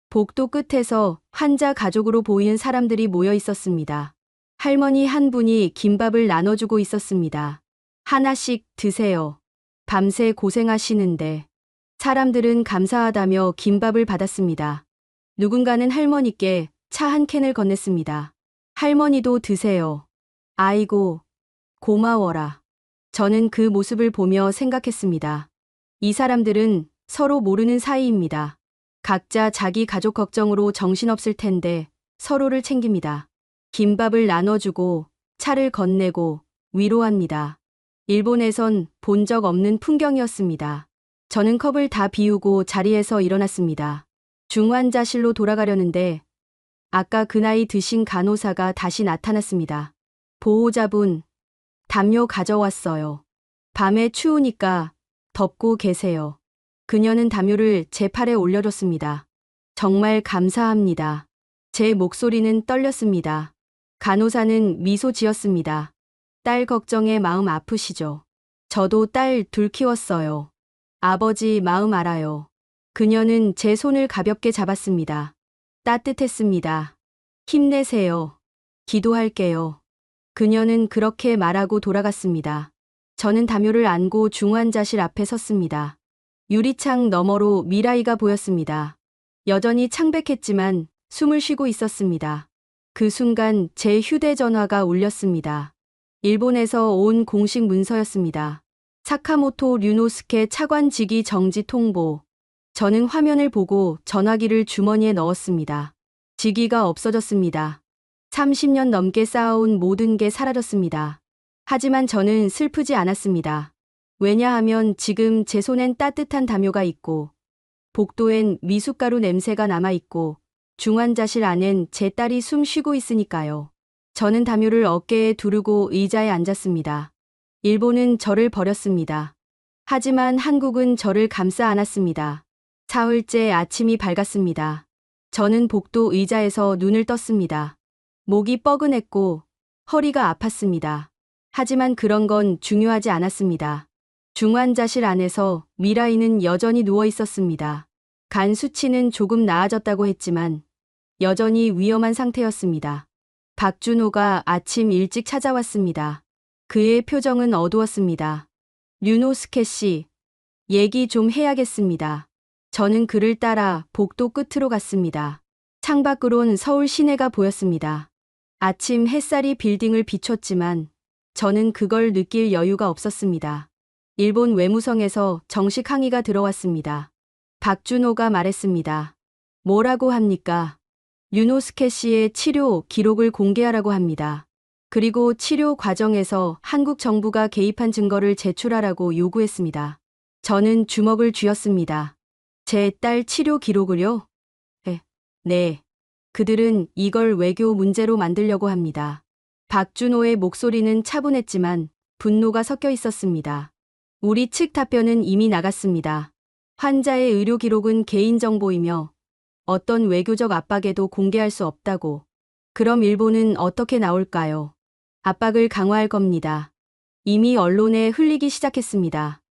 복도 끝에서 환자 가족으로 보이는 사람들이 모여 있었습니다. 할머니 한 분이 김밥을 나눠주고 있었습니다. 하나씩 드세요. 밤새 고생하시는데. 사람들은 감사하다며 김밥을 받았습니다. 누군가는 할머니께 차 한 캔을 건넸습니다. 할머니도 드세요. 아이고, 고마워라. 저는 그 모습을 보며 생각했습니다. 이 사람들은 서로 모르는 사이입니다. 각자 자기 가족 걱정으로 정신없을 텐데 서로를 챙깁니다. 김밥을 나눠주고 차를 건네고 위로합니다. 일본에선 본 적 없는 풍경이었습니다. 저는 컵을 다 비우고 자리에서 일어났습니다. 중환자실로 돌아가려는데 아까 그 나이 드신 간호사가 다시 나타났습니다. 보호자분, 담요 가져왔어요. 밤에 추우니까 덮고 계세요. 그녀는 담요를 제 팔에 올려줬습니다. 정말 감사합니다. 제 목소리는 떨렸습니다. 간호사는 미소 지었습니다. 딸 걱정에 마음 아프시죠? 저도 딸 둘 키웠어요. 아버지 마음 알아요. 그녀는 제 손을 가볍게 잡았습니다. 따뜻했습니다. 힘내세요. 기도할게요. 그녀는 그렇게 말하고 돌아갔습니다. 저는 담요를 안고 중환자실 앞에 섰습니다. 유리창 너머로 미라이가 보였습니다. 여전히 창백했지만 숨을 쉬고 있었습니다. 그 순간 제 휴대전화가 울렸습니다. 일본에서 온 공식 문서였습니다. 사카모토 류노스케 차관 직위 정지 통보. 저는 화면을 보고 전화기를 주머니에 넣었습니다. 직위가 없어졌습니다. 30년 넘게 쌓아온 모든 게 사라졌습니다. 하지만 저는 슬프지 않았습니다. 왜냐하면 지금 제 손엔 따뜻한 담요가 있고, 복도엔 미숫가루 냄새가 남아있고, 중환자실 안엔 제 딸이 숨 쉬고 있으니까요. 저는 담요를 어깨에 두르고 의자에 앉았습니다. 일본은 저를 버렸습니다. 하지만 한국은 저를 감싸 안았습니다. 사흘째 아침이 밝았습니다. 저는 복도 의자에서 눈을 떴습니다. 목이 뻐근했고 허리가 아팠습니다. 하지만 그런 건 중요하지 않았습니다. 중환자실 안에서 미라이는 여전히 누워 있었습니다. 간 수치는 조금 나아졌다고 했지만 여전히 위험한 상태였습니다. 박준호가 아침 일찍 찾아왔습니다. 그의 표정은 어두웠습니다. 류노스케 씨, 얘기 좀 해야겠습니다. 저는 그를 따라 복도 끝으로 갔습니다. 창밖으론 서울 시내가 보였습니다. 아침 햇살이 빌딩을 비췄지만 저는 그걸 느낄 여유가 없었습니다. 일본 외무성에서 정식 항의가 들어왔습니다. 박준호가 말했습니다. 뭐라고 합니까? 류노스케 씨의 치료 기록을 공개하라고 합니다. 그리고 치료 과정에서 한국 정부가 개입한 증거를 제출하라고 요구했습니다. 저는 주먹을 쥐었습니다. 제 딸 치료 기록을요? 네. 그들은 이걸 외교 문제로 만들려고 합니다. 박준호의 목소리는 차분했지만 분노가 섞여 있었습니다. 우리 측 답변은 이미 나갔습니다. 환자의 의료 기록은 개인정보이며 어떤 외교적 압박에도 공개할 수 없다고. 그럼 일본은 어떻게 나올까요? 압박을 강화할 겁니다. 이미 언론에 흘리기 시작했습니다.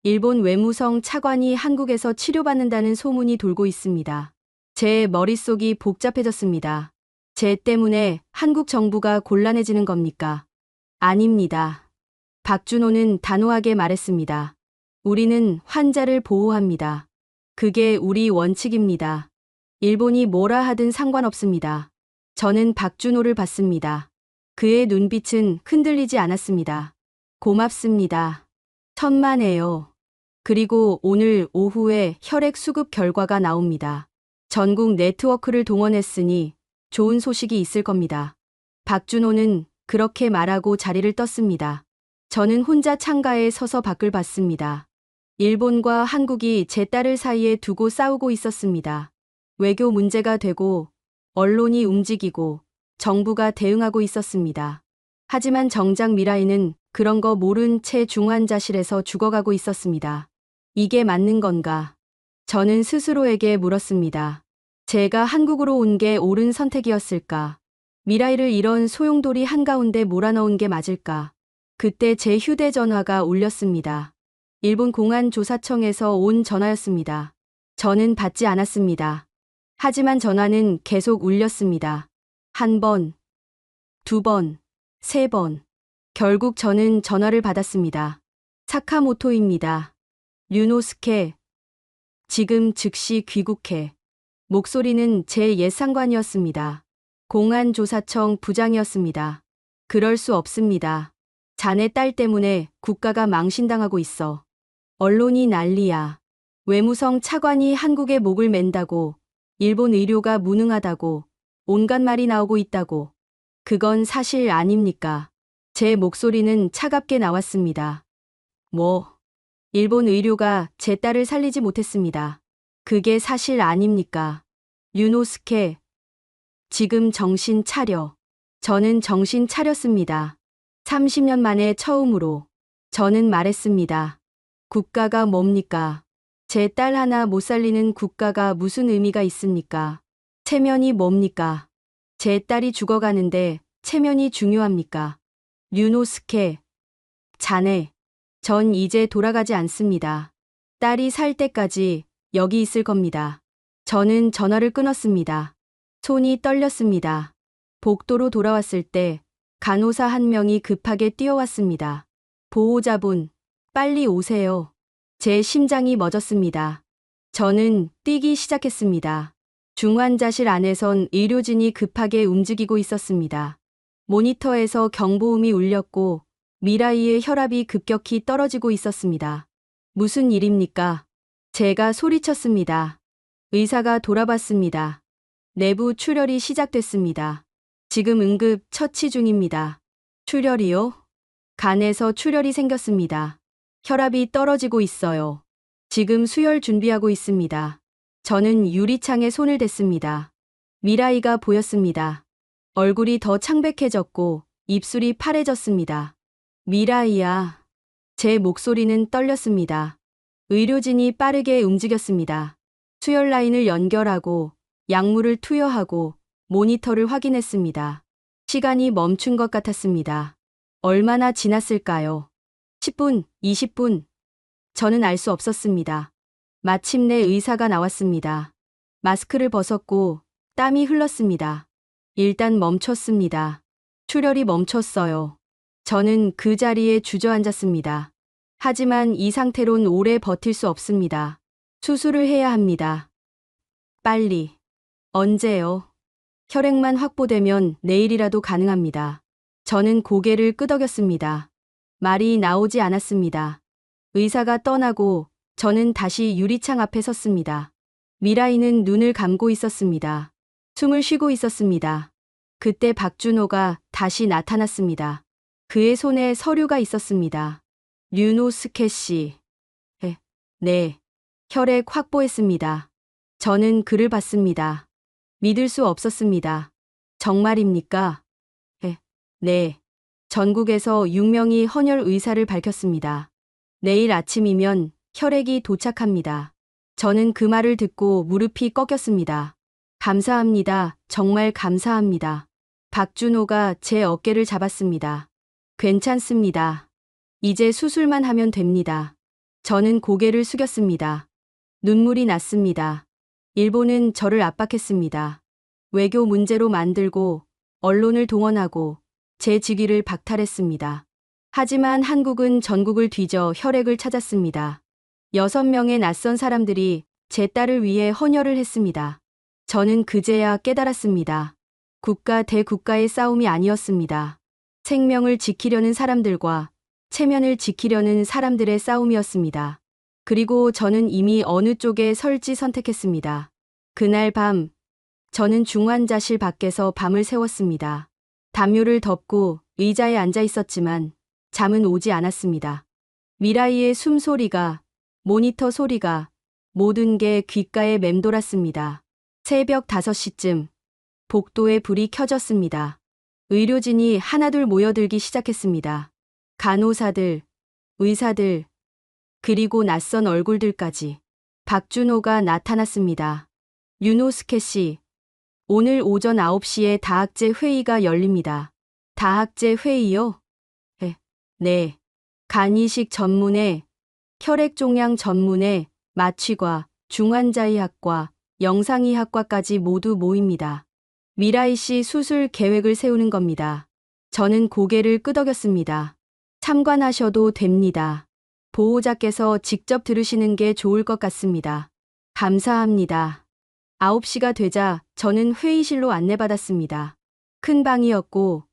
일본 외무성 차관이 한국에서 치료받는다는 소문이 돌고 있습니다. 제 머릿속이 복잡해졌습니다. 제 때문에 한국 정부가 곤란해지는 겁니까? 아닙니다. 박준호는 단호하게 말했습니다. 우리는 환자를 보호합니다. 그게 우리 원칙입니다. 일본이 뭐라 하든 상관없습니다. 저는 박준호를 봤습니다. 그의 눈빛은 흔들리지 않았습니다. 고맙습니다. 천만에요. 그리고 오늘 오후에 혈액 수급 결과가 나옵니다. 전국 네트워크를 동원했으니 좋은 소식이 있을 겁니다. 박준호는 그렇게 말하고 자리를 떴습니다. 저는 혼자 창가에 서서 밖을 봤습니다. 일본과 한국이 제 딸을 사이에 두고 싸우고 있었습니다. 외교 문제가 되고 언론이 움직이고 정부가 대응하고 있었습니다. 하지만 정작 미라이는 그런 거 모른 채 중환자실에서 죽어가고 있었습니다. 이게 맞는 건가? 저는 스스로에게 물었습니다. 제가 한국으로 온 게 옳은 선택이었을까? 미라이를 이런 소용돌이 한가운데 몰아넣은 게 맞을까? 그때 제 휴대전화가 울렸습니다. 일본 공안조사청에서 온 전화였습니다. 저는 받지 않았습니다. 하지만 전화는 계속 울렸습니다. 한 번, 두 번, 세 번. 결국 저는 전화를 받았습니다. 사카모토입니다. 류노스케. 지금 즉시 귀국해. 목소리는 제 옛 상관이었습니다. 공안조사청 부장이었습니다. 그럴 수 없습니다. 자네 딸 때문에 국가가 망신당하고 있어. 언론이 난리야. 외무성 차관이 한국에 목을 맨다고, 일본 의료가 무능하다고, 온갖 말이 나오고 있다고. 그건 사실 아닙니까? 제 목소리는 차갑게 나왔습니다. 일본 의료가 제 딸을 살리지 못했습니다. 그게 사실 아닙니까? 류노스케, 지금 정신 차려. 저는 정신 차렸습니다. 30년 만에 처음으로. 저는 말했습니다. 국가가 뭡니까? 제 딸 하나 못 살리는 국가가 무슨 의미가 있습니까? 체면이 뭡니까? 제 딸이 죽어가는데 체면이 중요합니까? 류노스케, 자네. 전 이제 돌아가지 않습니다. 딸이 살 때까지 여기 있을 겁니다. 저는 전화를 끊었습니다. 손이 떨렸습니다. 복도로 돌아왔을 때 간호사 한 명이 급하게 뛰어왔습니다. 보호자분, 빨리 오세요. 제 심장이 멎었습니다. 저는 뛰기 시작했습니다. 중환자실 안에선 의료진이 급하게 움직이고 있었습니다. 모니터에서 경보음이 울렸고 미라이의 혈압이 급격히 떨어지고 있었습니다. 무슨 일입니까? 제가 소리쳤습니다. 의사가 돌아봤습니다. 내부 출혈이 시작됐습니다. 지금 응급 처치 중입니다. 출혈이요? 간에서 출혈이 생겼습니다. 혈압이 떨어지고 있어요. 지금 수혈 준비하고 있습니다. 저는 유리창에 손을 댔습니다. 미라이가 보였습니다. 얼굴이 더 창백해졌고 입술이 파래졌습니다. 미라이야. 제 목소리는 떨렸습니다. 의료진이 빠르게 움직였습니다. 수혈 라인을 연결하고 약물을 투여하고 모니터를 확인했습니다. 시간이 멈춘 것 같았습니다. 얼마나 지났을까요? 10분, 20분. 저는 알 수 없었습니다. 마침내 의사가 나왔습니다. 마스크를 벗었고 땀이 흘렀습니다. 일단 멈췄습니다. 출혈이 멈췄어요. 저는 그 자리에 주저앉았습니다. 하지만 이 상태론 오래 버틸 수 없습니다. 수술을 해야 합니다. 빨리. 언제요? 혈액만 확보되면 내일이라도 가능합니다. 저는 고개를 끄덕였습니다. 말이 나오지 않았습니다. 의사가 떠나고 저는 다시 유리창 앞에 섰습니다. 미라이는 눈을 감고 있었습니다. 숨을 쉬고 있었습니다. 그때 박준호가 다시 나타났습니다. 그의 손에 서류가 있었습니다. 류노스케 씨. 네. 혈액 확보했습니다. 저는 글을 봤습니다. 믿을 수 없었습니다. 정말입니까? 네. 전국에서 6명이 헌혈 의사를 밝혔습니다. 내일 아침이면 혈액이 도착합니다. 저는 그 말을 듣고 무릎이 꺾였습니다. 감사합니다. 정말 감사합니다. 박준호가 제 어깨를 잡았습니다. 괜찮습니다. 이제 수술만 하면 됩니다. 저는 고개를 숙였습니다. 눈물이 났습니다. 일본은 저를 압박했습니다. 외교 문제로 만들고 언론을 동원하고 제 직위를 박탈했습니다. 하지만 한국은 전국을 뒤져 혈액을 찾았습니다. 6명의 낯선 사람들이 제 딸을 위해 헌혈을 했습니다. 저는 그제야 깨달았습니다. 국가 대 국가의 싸움이 아니었습니다. 생명을 지키려는 사람들과 체면을 지키려는 사람들의 싸움이었습니다. 그리고 저는 이미 어느 쪽에 설지 선택했습니다. 그날 밤, 저는 중환자실 밖에서 밤을 새웠습니다. 담요를 덮고 의자에 앉아 있었지만 잠은 오지 않았습니다. 미라이의 숨소리가, 모니터 소리가, 모든 게 귓가에 맴돌았습니다. 새벽 5시쯤 복도에 불이 켜졌습니다. 의료진이 하나둘 모여들기 시작했습니다. 간호사들, 의사들, 그리고 낯선 얼굴들까지. 박준호가 나타났습니다. 류노스케 씨, 오늘 오전 9시에 다학제 회의가 열립니다. 다학제 회의요? 네. 간이식 전문에, 혈액종양 전문에, 마취과, 중환자의학과, 영상의학과까지 모두 모입니다. 미라이 씨 수술 계획을 세우는 겁니다. 저는 고개를 끄덕였습니다. 참관하셔도 됩니다. 보호자께서 직접 들으시는 게 좋을 것 같습니다. 감사합니다. 9시가 되자 저는 회의실로 안내받았습니다. 큰 방이었고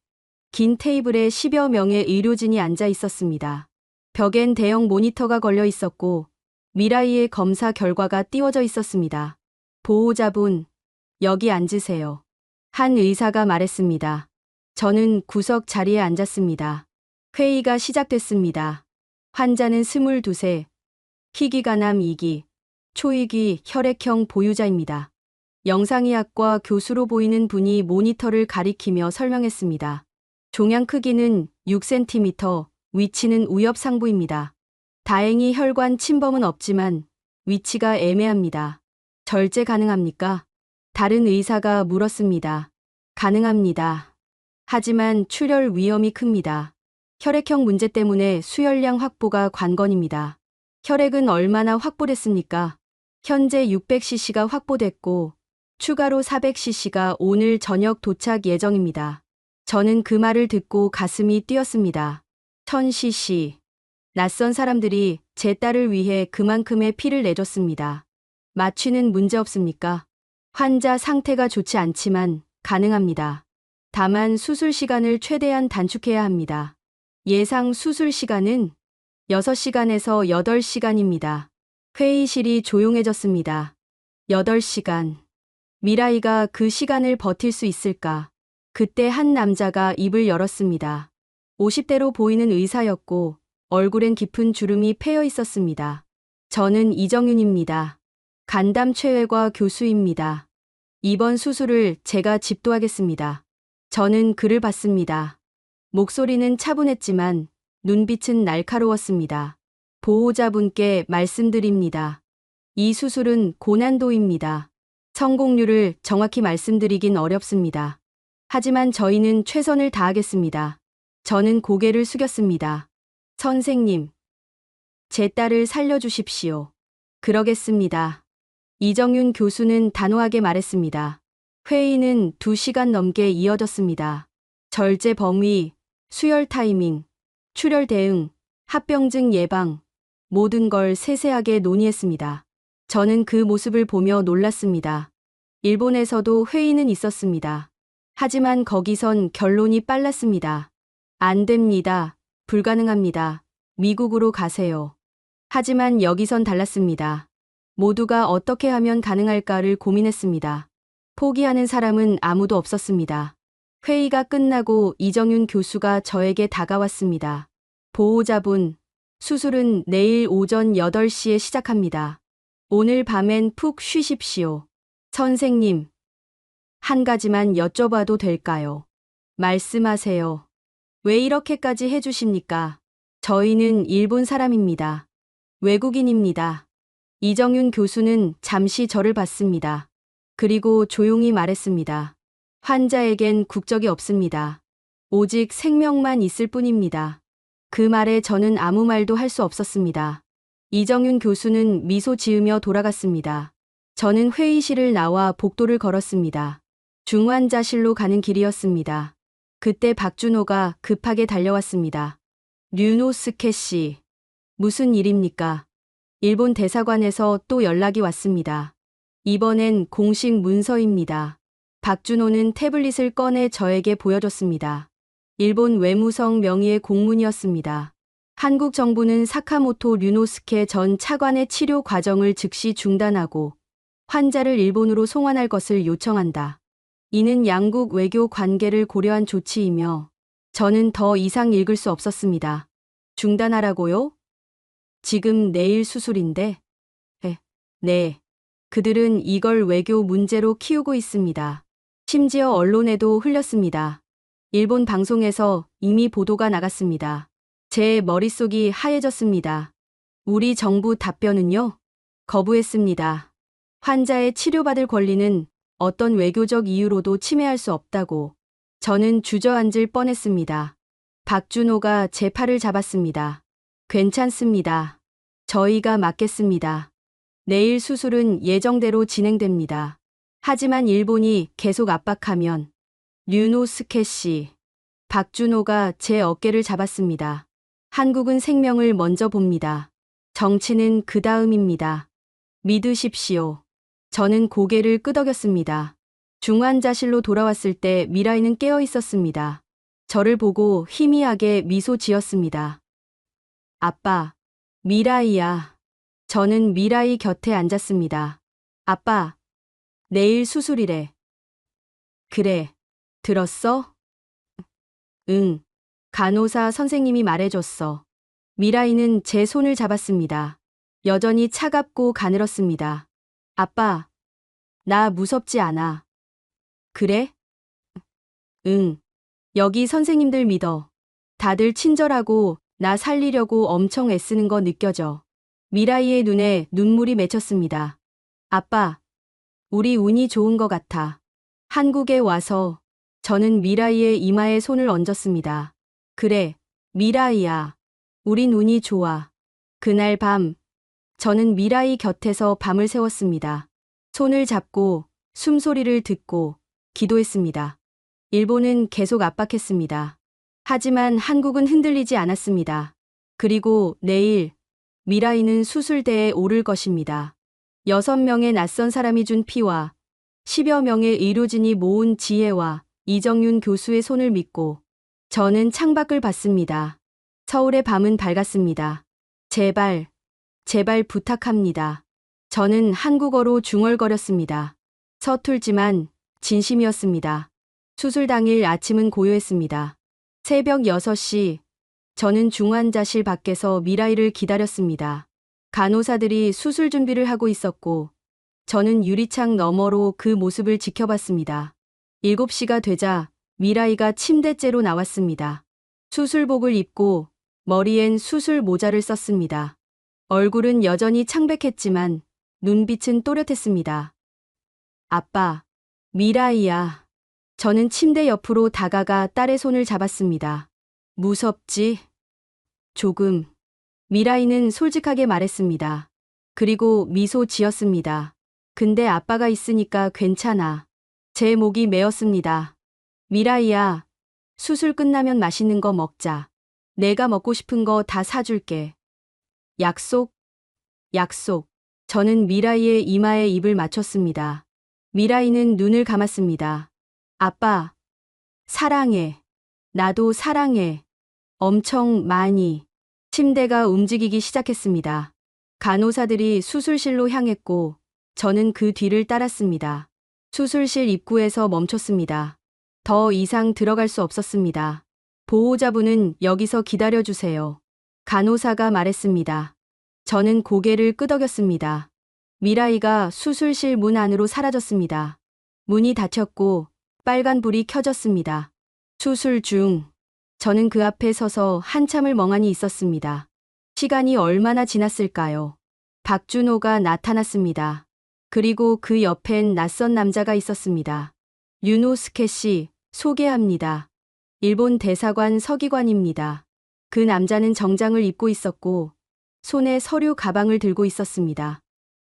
긴 테이블에 10여 명의 의료진이 앉아 있었습니다. 벽엔 대형 모니터가 걸려 있었고 미라이의 검사 결과가 띄워져 있었습니다. 보호자분, 여기 앉으세요. 한 의사가 말했습니다. 저는 구석 자리에 앉았습니다. 회의가 시작됐습니다. 환자는 22세, 희귀간암 2기, 초희귀 혈액형 보유자입니다. 영상의학과 교수로 보이는 분이 모니터를 가리키며 설명했습니다. 종양 크기는 6cm, 위치는 우엽상부입니다. 다행히 혈관 침범은 없지만 위치가 애매합니다. 절제 가능합니까? 다른 의사가 물었습니다. 가능합니다. 하지만 출혈 위험이 큽니다. 혈액형 문제 때문에 수혈량 확보가 관건입니다. 혈액은 얼마나 확보됐습니까? 현재 600cc가 확보됐고 추가로 400cc가 오늘 저녁 도착 예정입니다. 저는 그 말을 듣고 가슴이 뛰었습니다. 1000cc. 낯선 사람들이 제 딸을 위해 그만큼의 피를 내줬습니다. 마취는 문제 없습니까? 환자 상태가 좋지 않지만 가능합니다. 다만 수술 시간을 최대한 단축해야 합니다. 예상 수술 시간은 6시간에서 8시간입니다. 회의실이 조용해졌습니다. 8시간. 미라이가 그 시간을 버틸 수 있을까? 그때 한 남자가 입을 열었습니다. 50대로 보이는 의사였고 얼굴엔 깊은 주름이 패여 있었습니다. 저는 이정윤입니다. 간담최외과 교수입니다. 이번 수술을 제가 집도하겠습니다. 저는 그를 봤습니다. 목소리는 차분했지만 눈빛은 날카로웠습니다. 보호자분께 말씀드립니다. 이 수술은 고난도입니다. 성공률을 정확히 말씀드리긴 어렵습니다. 하지만 저희는 최선을 다하겠습니다. 저는 고개를 숙였습니다. 선생님, 제 딸을 살려주십시오. 그러겠습니다. 이정윤 교수는 단호하게 말했습니다. 회의는 2시간 넘게 이어졌습니다. 절제 범위, 수혈 타이밍, 출혈 대응, 합병증 예방, 모든 걸 세세하게 논의했습니다. 저는 그 모습을 보며 놀랐습니다. 일본에서도 회의는 있었습니다. 하지만 거기선 결론이 빨랐습니다. 안 됩니다. 불가능합니다. 미국으로 가세요. 하지만 여기선 달랐습니다. 모두가 어떻게 하면 가능할까를 고민했습니다. 포기하는 사람은 아무도 없었습니다. 회의가 끝나고 이정윤 교수가 저에게 다가왔습니다. 보호자분, 수술은 내일 오전 8시에 시작합니다. 오늘 밤엔 푹 쉬십시오. 선생님, 한 가지만 여쭤봐도 될까요? 말씀하세요. 왜 이렇게까지 해주십니까? 저희는 일본 사람입니다. 외국인입니다. 이정윤 교수는 잠시 저를 봤습니다. 그리고 조용히 말했습니다. 환자에겐 국적이 없습니다. 오직 생명만 있을 뿐입니다. 그 말에 저는 아무 말도 할 수 없었습니다. 이정윤 교수는 미소 지으며 돌아갔습니다. 저는 회의실을 나와 복도를 걸었습니다. 중환자실로 가는 길이었습니다. 그때 박준호가 급하게 달려왔습니다. 류노스케 씨, 무슨 일입니까? 일본 대사관에서 또 연락이 왔습니다. 이번엔 공식 문서입니다. 박준호는 태블릿을 꺼내 저에게 보여줬습니다. 일본 외무성 명의의 공문이었습니다. 한국 정부는 사카모토 류노스케 전 차관의 치료 과정을 즉시 중단하고 환자를 일본으로 송환할 것을 요청한다. 이는 양국 외교 관계를 고려한 조치이며 저는 더 이상 읽을 수 없었습니다. 중단하라고요? 지금 내일 수술인데? 네. 그들은 이걸 외교 문제로 키우고 있습니다. 심지어 언론에도 흘렸습니다. 일본 방송에서 이미 보도가 나갔습니다. 제 머릿속이 하얘졌습니다. 우리 정부 답변은요? 거부했습니다. 환자의 치료받을 권리는 어떤 외교적 이유로도 침해할 수 없다고. 저는 주저앉을 뻔했습니다. 박준호가 제 팔을 잡았습니다. 괜찮습니다. 저희가 맡겠습니다. 내일 수술은 예정대로 진행됩니다. 하지만 일본이 계속 압박하면 류노스케 씨, 박준호가 제 어깨를 잡았습니다. 한국은 생명을 먼저 봅니다. 정치는 그 다음입니다. 믿으십시오. 저는 고개를 끄덕였습니다. 중환자실로 돌아왔을 때 미라이는 깨어 있었습니다. 저를 보고 희미하게 미소 지었습니다. 아빠, 미라이야. 저는 미라이 곁에 앉았습니다. 아빠, 내일 수술이래. 그래, 들었어? 응, 간호사 선생님이 말해줬어. 미라이는 제 손을 잡았습니다. 여전히 차갑고 가늘었습니다. 아빠, 나 무섭지 않아. 그래? 응, 여기 선생님들 믿어. 다들 친절하고 나 살리려고 엄청 애쓰는 거 느껴져. 미라이의 눈에 눈물이 맺혔습니다. 아빠, 우리 운이 좋은 것 같아. 한국에 와서 저는 미라이의 이마에 손을 얹었습니다. 그래, 미라이야. 우린 운이 좋아. 그날 밤, 저는 미라이 곁에서 밤을 새웠습니다. 손을 잡고 숨소리를 듣고 기도했습니다. 일본은 계속 압박했습니다. 하지만 한국은 흔들리지 않았습니다. 그리고 내일 미라이는 수술대에 오를 것입니다. 6명의 낯선 사람이 준 피와 10여 명의 의료진이 모은 지혜와 이정윤 교수의 손을 믿고 저는 창밖을 봤습니다. 서울의 밤은 밝았습니다. 제발, 제발 부탁합니다. 저는 한국어로 중얼거렸습니다. 서툴지만 진심이었습니다. 수술 당일 아침은 고요했습니다. 새벽 6시, 저는 중환자실 밖에서 미라이를 기다렸습니다. 간호사들이 수술 준비를 하고 있었고, 저는 유리창 너머로 그 모습을 지켜봤습니다. 7시가 되자 미라이가 침대째로 나왔습니다. 수술복을 입고 머리엔 수술 모자를 썼습니다. 얼굴은 여전히 창백했지만 눈빛은 또렷했습니다. 아빠, 미라이야. 저는 침대 옆으로 다가가 딸의 손을 잡았습니다. 무섭지? 조금. 미라이는 솔직하게 말했습니다. 그리고 미소 지었습니다. 근데 아빠가 있으니까 괜찮아. 제 목이 메었습니다. 미라이야, 수술 끝나면 맛있는 거 먹자. 내가 먹고 싶은 거 다 사줄게. 약속? 약속. 저는 미라이의 이마에 입을 맞췄습니다. 미라이는 눈을 감았습니다. 아빠, 사랑해. 나도 사랑해. 엄청 많이. 침대가 움직이기 시작했습니다. 간호사들이 수술실로 향했고 저는 그 뒤를 따랐습니다. 수술실 입구에서 멈췄습니다. 더 이상 들어갈 수 없었습니다. 보호자분은 여기서 기다려주세요. 간호사가 말했습니다. 저는 고개를 끄덕였습니다. 미라이가 수술실 문 안으로 사라졌습니다. 문이 닫혔고 빨간 불이 켜졌습니다. 수술 중. 저는 그 앞에 서서 한참을 멍하니 있었습니다. 시간이 얼마나 지났을까요? 박준호가 나타났습니다. 그리고 그 옆엔 낯선 남자가 있었습니다. 류노스케 씨, 소개합니다. 일본 대사관 서기관입니다. 그 남자는 정장을 입고 있었고 손에 서류 가방을 들고 있었습니다.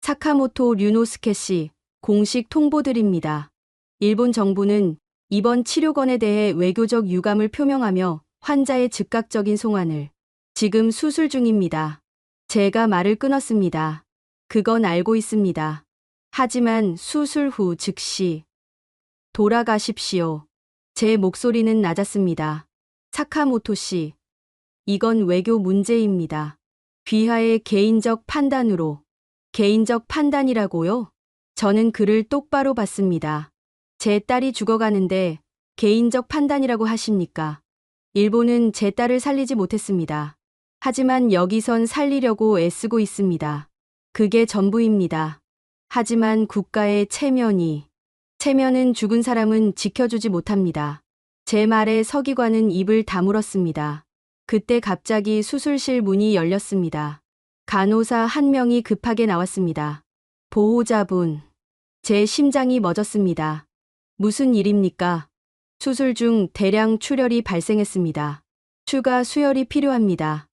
사카모토 류노스케 씨, 공식 통보드립니다. 일본 정부는 이번 치료건에 대해 외교적 유감을 표명하며 환자의 즉각적인 송환을 지금 수술 중입니다. 제가 말을 끊었습니다. 그건 알고 있습니다. 하지만 수술 후 즉시 돌아가십시오. 제 목소리는 낮았습니다. 사카모토 씨, 이건 외교 문제입니다. 귀하의 개인적 판단으로. 개인적 판단이라고요? 저는 그를 똑바로 봤습니다. 제 딸이 죽어가는데 개인적 판단이라고 하십니까? 일본은 제 딸을 살리지 못했습니다. 하지만 여기선 살리려고 애쓰고 있습니다. 그게 전부입니다. 하지만 국가의 체면은 죽은 사람은 지켜주지 못합니다. 제 말에 서기관은 입을 다물었습니다. 그때 갑자기 수술실 문이 열렸습니다. 간호사 한 명이 급하게 나왔습니다. 보호자분. 제 심장이 멎었습니다. 무슨 일입니까? 수술 중 대량 출혈이 발생했습니다. 추가 수혈이 필요합니다.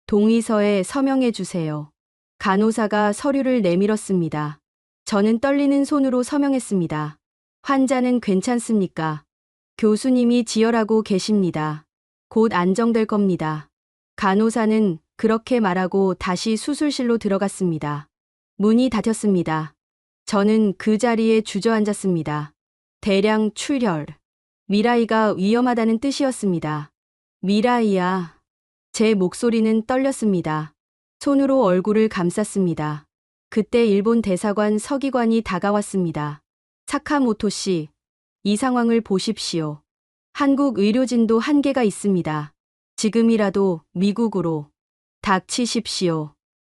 동의서에 서명해 주세요. 간호사가 서류를 내밀었습니다. 저는 떨리는 손으로 서명했습니다. 환자는 괜찮습니까? 교수님이 지혈하고 계십니다. 곧 안정될 겁니다. 간호사는 그렇게 말하고 다시 수술실로 들어갔습니다. 문이 닫혔습니다. 저는 그 자리에 주저앉았습니다. 대량 출혈. 미라이가 위험하다는 뜻이었습니다. 미라이야. 제 목소리는 떨렸습니다. 손으로 얼굴을 감쌌습니다. 그때 일본 대사관 서기관이 다가왔습니다. 사카모토 씨, 이 상황을 보십시오. 한국 의료진도 한계가 있습니다. 지금이라도 미국으로 닥치십시오.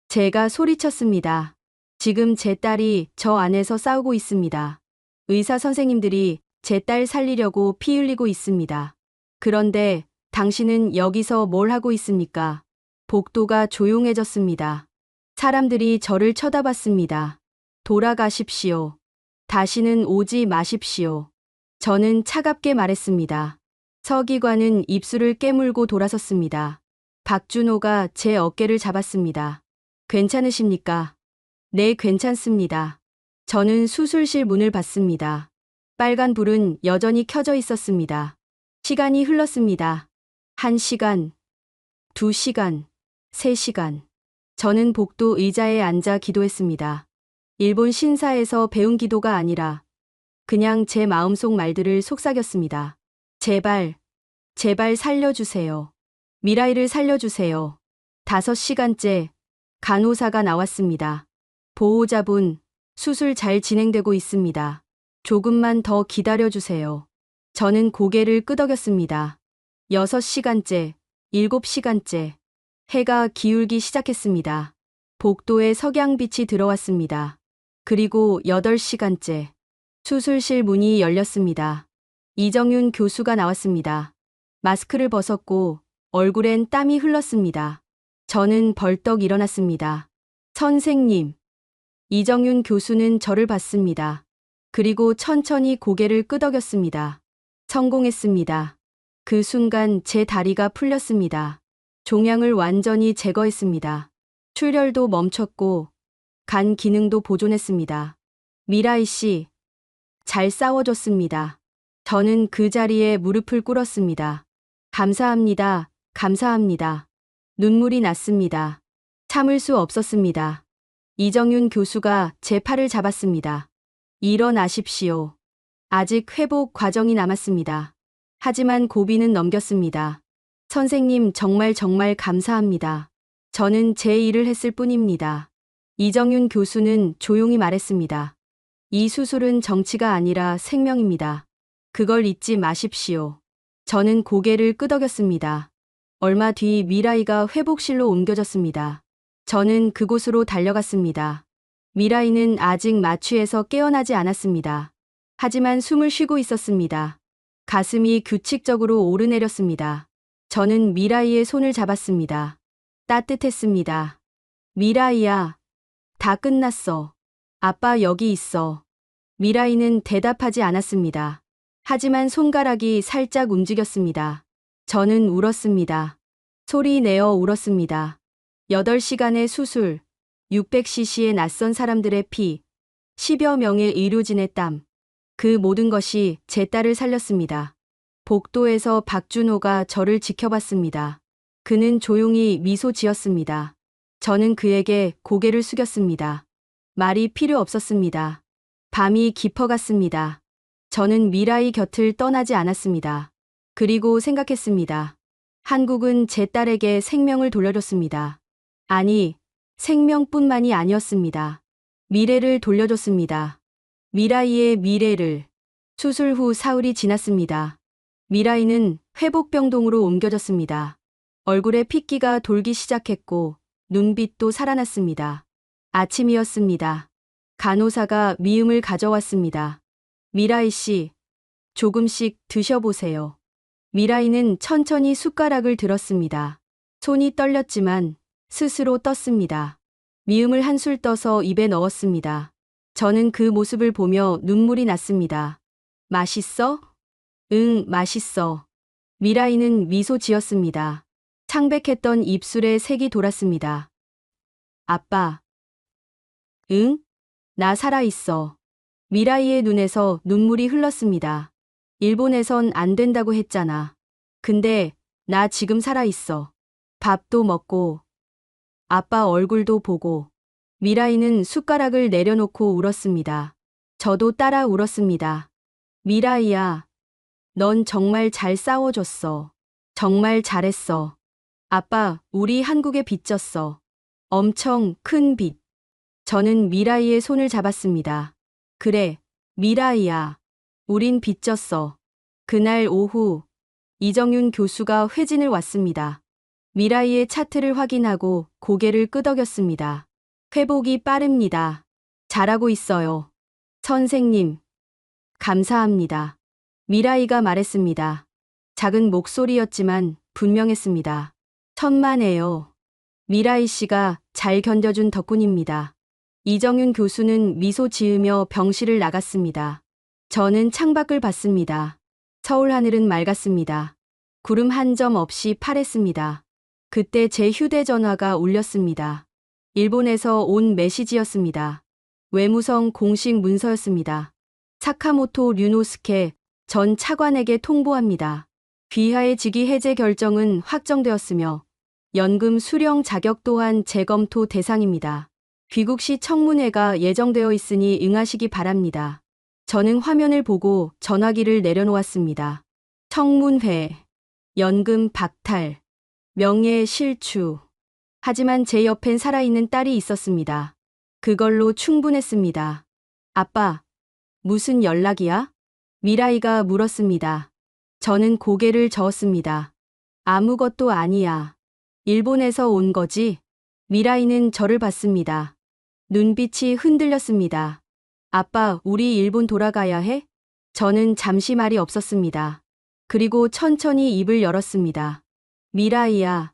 제가 소리쳤습니다. 지금 제 딸이 저 안에서 싸우고 있습니다. 의사 선생님들이 제 딸 살리려고 피 흘리고 있습니다. 그런데 당신은 여기서 뭘 하고 있습니까? 복도가 조용해졌습니다. 사람들이 저를 쳐다봤습니다. 돌아가십시오. 다시는 오지 마십시오. 저는 차갑게 말했습니다. 서기관은 입술을 깨물고 돌아섰습니다. 박준호가 제 어깨를 잡았습니다. 괜찮으십니까? 네, 괜찮습니다. 저는 수술실 문을 봤습니다. 빨간 불은 여전히 켜져 있었습니다. 시간이 흘렀습니다. 1시간, 2시간. 3시간. 저는 복도 의자에 앉아 기도했습니다. 일본 신사에서 배운 기도가 아니라 그냥 제 마음속 말들을 속삭였습니다. 제발, 제발 살려주세요. 미라이를 살려주세요. 5시간째 간호사가 나왔습니다. 보호자분, 수술 잘 진행되고 있습니다. 조금만 더 기다려주세요. 저는 고개를 끄덕였습니다. 6시간째, 7시간째. 해가 기울기 시작했습니다. 복도에 석양빛이 들어왔습니다. 그리고 8시간째. 수술실 문이 열렸습니다. 이정윤 교수가 나왔습니다. 마스크를 벗었고 얼굴엔 땀이 흘렀습니다. 저는 벌떡 일어났습니다. 선생님. 이정윤 교수는 저를 봤습니다. 그리고 천천히 고개를 끄덕였습니다. 성공했습니다. 그 순간 제 다리가 풀렸습니다. 종양을 완전히 제거했습니다. 출혈도 멈췄고 간 기능도 보존했습니다. 미라이 씨, 잘 싸워줬습니다. 저는 그 자리에 무릎을 꿇었습니다. 감사합니다. 감사합니다. 눈물이 났습니다. 참을 수 없었습니다. 이정윤 교수가 제 팔을 잡았습니다. 일어나십시오. 아직 회복 과정이 남았습니다. 하지만 고비는 넘겼습니다. 선생님 정말 정말 감사합니다. 저는 제 일을 했을 뿐입니다. 이정윤 교수는 조용히 말했습니다. 이 수술은 정치가 아니라 생명입니다. 그걸 잊지 마십시오. 저는 고개를 끄덕였습니다. 얼마 뒤 미라이가 회복실로 옮겨졌습니다. 저는 그곳으로 달려갔습니다. 미라이는 아직 마취에서 깨어나지 않았습니다. 하지만 숨을 쉬고 있었습니다. 가슴이 규칙적으로 오르내렸습니다. 저는 미라이의 손을 잡았습니다. 따뜻했습니다. 미라이야, 다 끝났어. 아빠 여기 있어. 미라이는 대답하지 않았습니다. 하지만 손가락이 살짝 움직였습니다. 저는 울었습니다. 소리 내어 울었습니다. 8시간의 수술, 600cc의 낯선 사람들의 피, 10여 명의 의료진의 땀. 그 모든 것이 제 딸을 살렸습니다. 복도에서 박준호가 저를 지켜봤습니다. 그는 조용히 미소 지었습니다. 저는 그에게 고개를 숙였습니다. 말이 필요 없었습니다. 밤이 깊어갔습니다. 저는 미라이 곁을 떠나지 않았습니다. 그리고 생각했습니다. 한국은 제 딸에게 생명을 돌려줬습니다. 아니, 생명뿐만이 아니었습니다. 미래를 돌려줬습니다. 미라이의 미래를. 수술 후 사흘이 지났습니다. 미라이는 회복병동으로 옮겨졌습니다. 얼굴에 핏기가 돌기 시작했고 눈빛도 살아났습니다. 아침이었습니다. 간호사가 미음을 가져왔습니다. 미라이 씨, 조금씩 드셔보세요. 미라이는 천천히 숟가락을 들었습니다. 손이 떨렸지만 스스로 떴습니다. 미음을 한술 떠서 입에 넣었습니다. 저는 그 모습을 보며 눈물이 났습니다. 맛있어? 응, 맛있어. 미라이는 미소 지었습니다. 창백했던 입술에 색이 돌았습니다. 아빠. 응? 나 살아있어. 미라이의 눈에서 눈물이 흘렀습니다. 일본에선 안 된다고 했잖아. 근데 나 지금 살아있어. 밥도 먹고 아빠 얼굴도 보고. 미라이는 숟가락을 내려놓고 울었습니다. 저도 따라 울었습니다. 미라이야, 넌 정말 잘 싸워줬어. 정말 잘했어. 아빠, 우리 한국에 빚 졌어. 엄청 큰 빚. 저는 미라이의 손을 잡았습니다. 그래, 미라이야. 우린 빚 졌어. 그날 오후, 이정윤 교수가 회진을 왔습니다. 미라이의 차트를 확인하고 고개를 끄덕였습니다. 회복이 빠릅니다. 잘하고 있어요. 선생님, 감사합니다. 미라이가 말했습니다. 작은 목소리였지만 분명했습니다. 천만에요. 미라이 씨가 잘 견뎌준 덕분입니다. 이정윤 교수는 미소 지으며 병실을 나갔습니다. 저는 창밖을 봤습니다. 서울 하늘은 맑았습니다. 구름 한 점 없이 파랬습니다. 그때 제 휴대전화가 울렸습니다. 일본에서 온 메시지였습니다. 외무성 공식 문서였습니다. 사카모토 류노스케 전 차관에게 통보합니다. 귀하의 직위 해제 결정은 확정되었으며 연금 수령 자격 또한 재검토 대상입니다. 귀국시 청문회가 예정되어 있으니 응하시기 바랍니다. 저는 화면을 보고 전화기를 내려놓았습니다. 청문회, 연금 박탈, 명예 실추. 하지만 제 옆엔 살아있는 딸이 있었습니다. 그걸로 충분했습니다. 아빠, 무슨 연락이야? 미라이가 물었습니다. 저는 고개를 저었습니다. 아무것도 아니야. 일본에서 온 거지? 미라이는 저를 봤습니다. 눈빛이 흔들렸습니다. 아빠, 우리 일본 돌아가야 해? 저는 잠시 말이 없었습니다. 그리고 천천히 입을 열었습니다. 미라이야,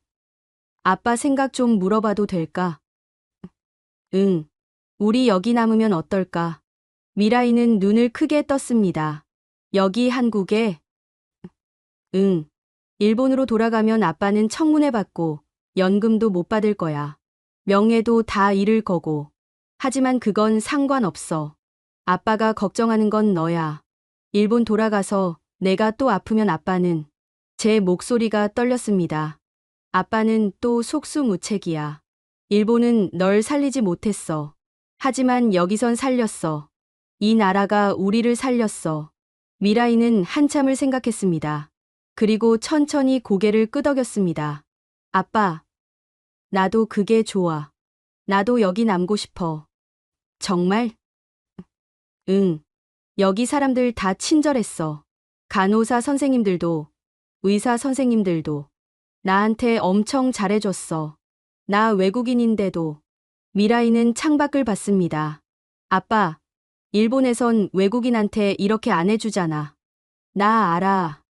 아빠 생각 좀 물어봐도 될까? 응. 우리 여기 남으면 어떨까? 미라이는 눈을 크게 떴습니다. 여기 한국에? 응. 일본으로 돌아가면 아빠는 청문회 받고 연금도 못 받을 거야. 명예도 다 잃을 거고. 하지만 그건 상관없어. 아빠가 걱정하는 건 너야. 일본 돌아가서 내가 또 아프면 아빠는. 제 목소리가 떨렸습니다. 아빠는 또 속수무책이야. 일본은 널 살리지 못했어. 하지만 여기선 살렸어. 이 나라가 우리를 살렸어. 미라이는 한참을 생각했습니다. 그리고 천천히 고개를 끄덕였습니다. 아빠, 나도 그게 좋아. 나도 여기 남고 싶어. 정말? 응. 여기 사람들 다 친절했어. 간호사 선생님들도, 의사 선생님들도 나한테 엄청 잘해줬어. 나 외국인인데도. 미라이는 창밖을 봤습니다. 아빠, 일본에선 외국인한테 이렇게 안 해주잖아. 나 알아.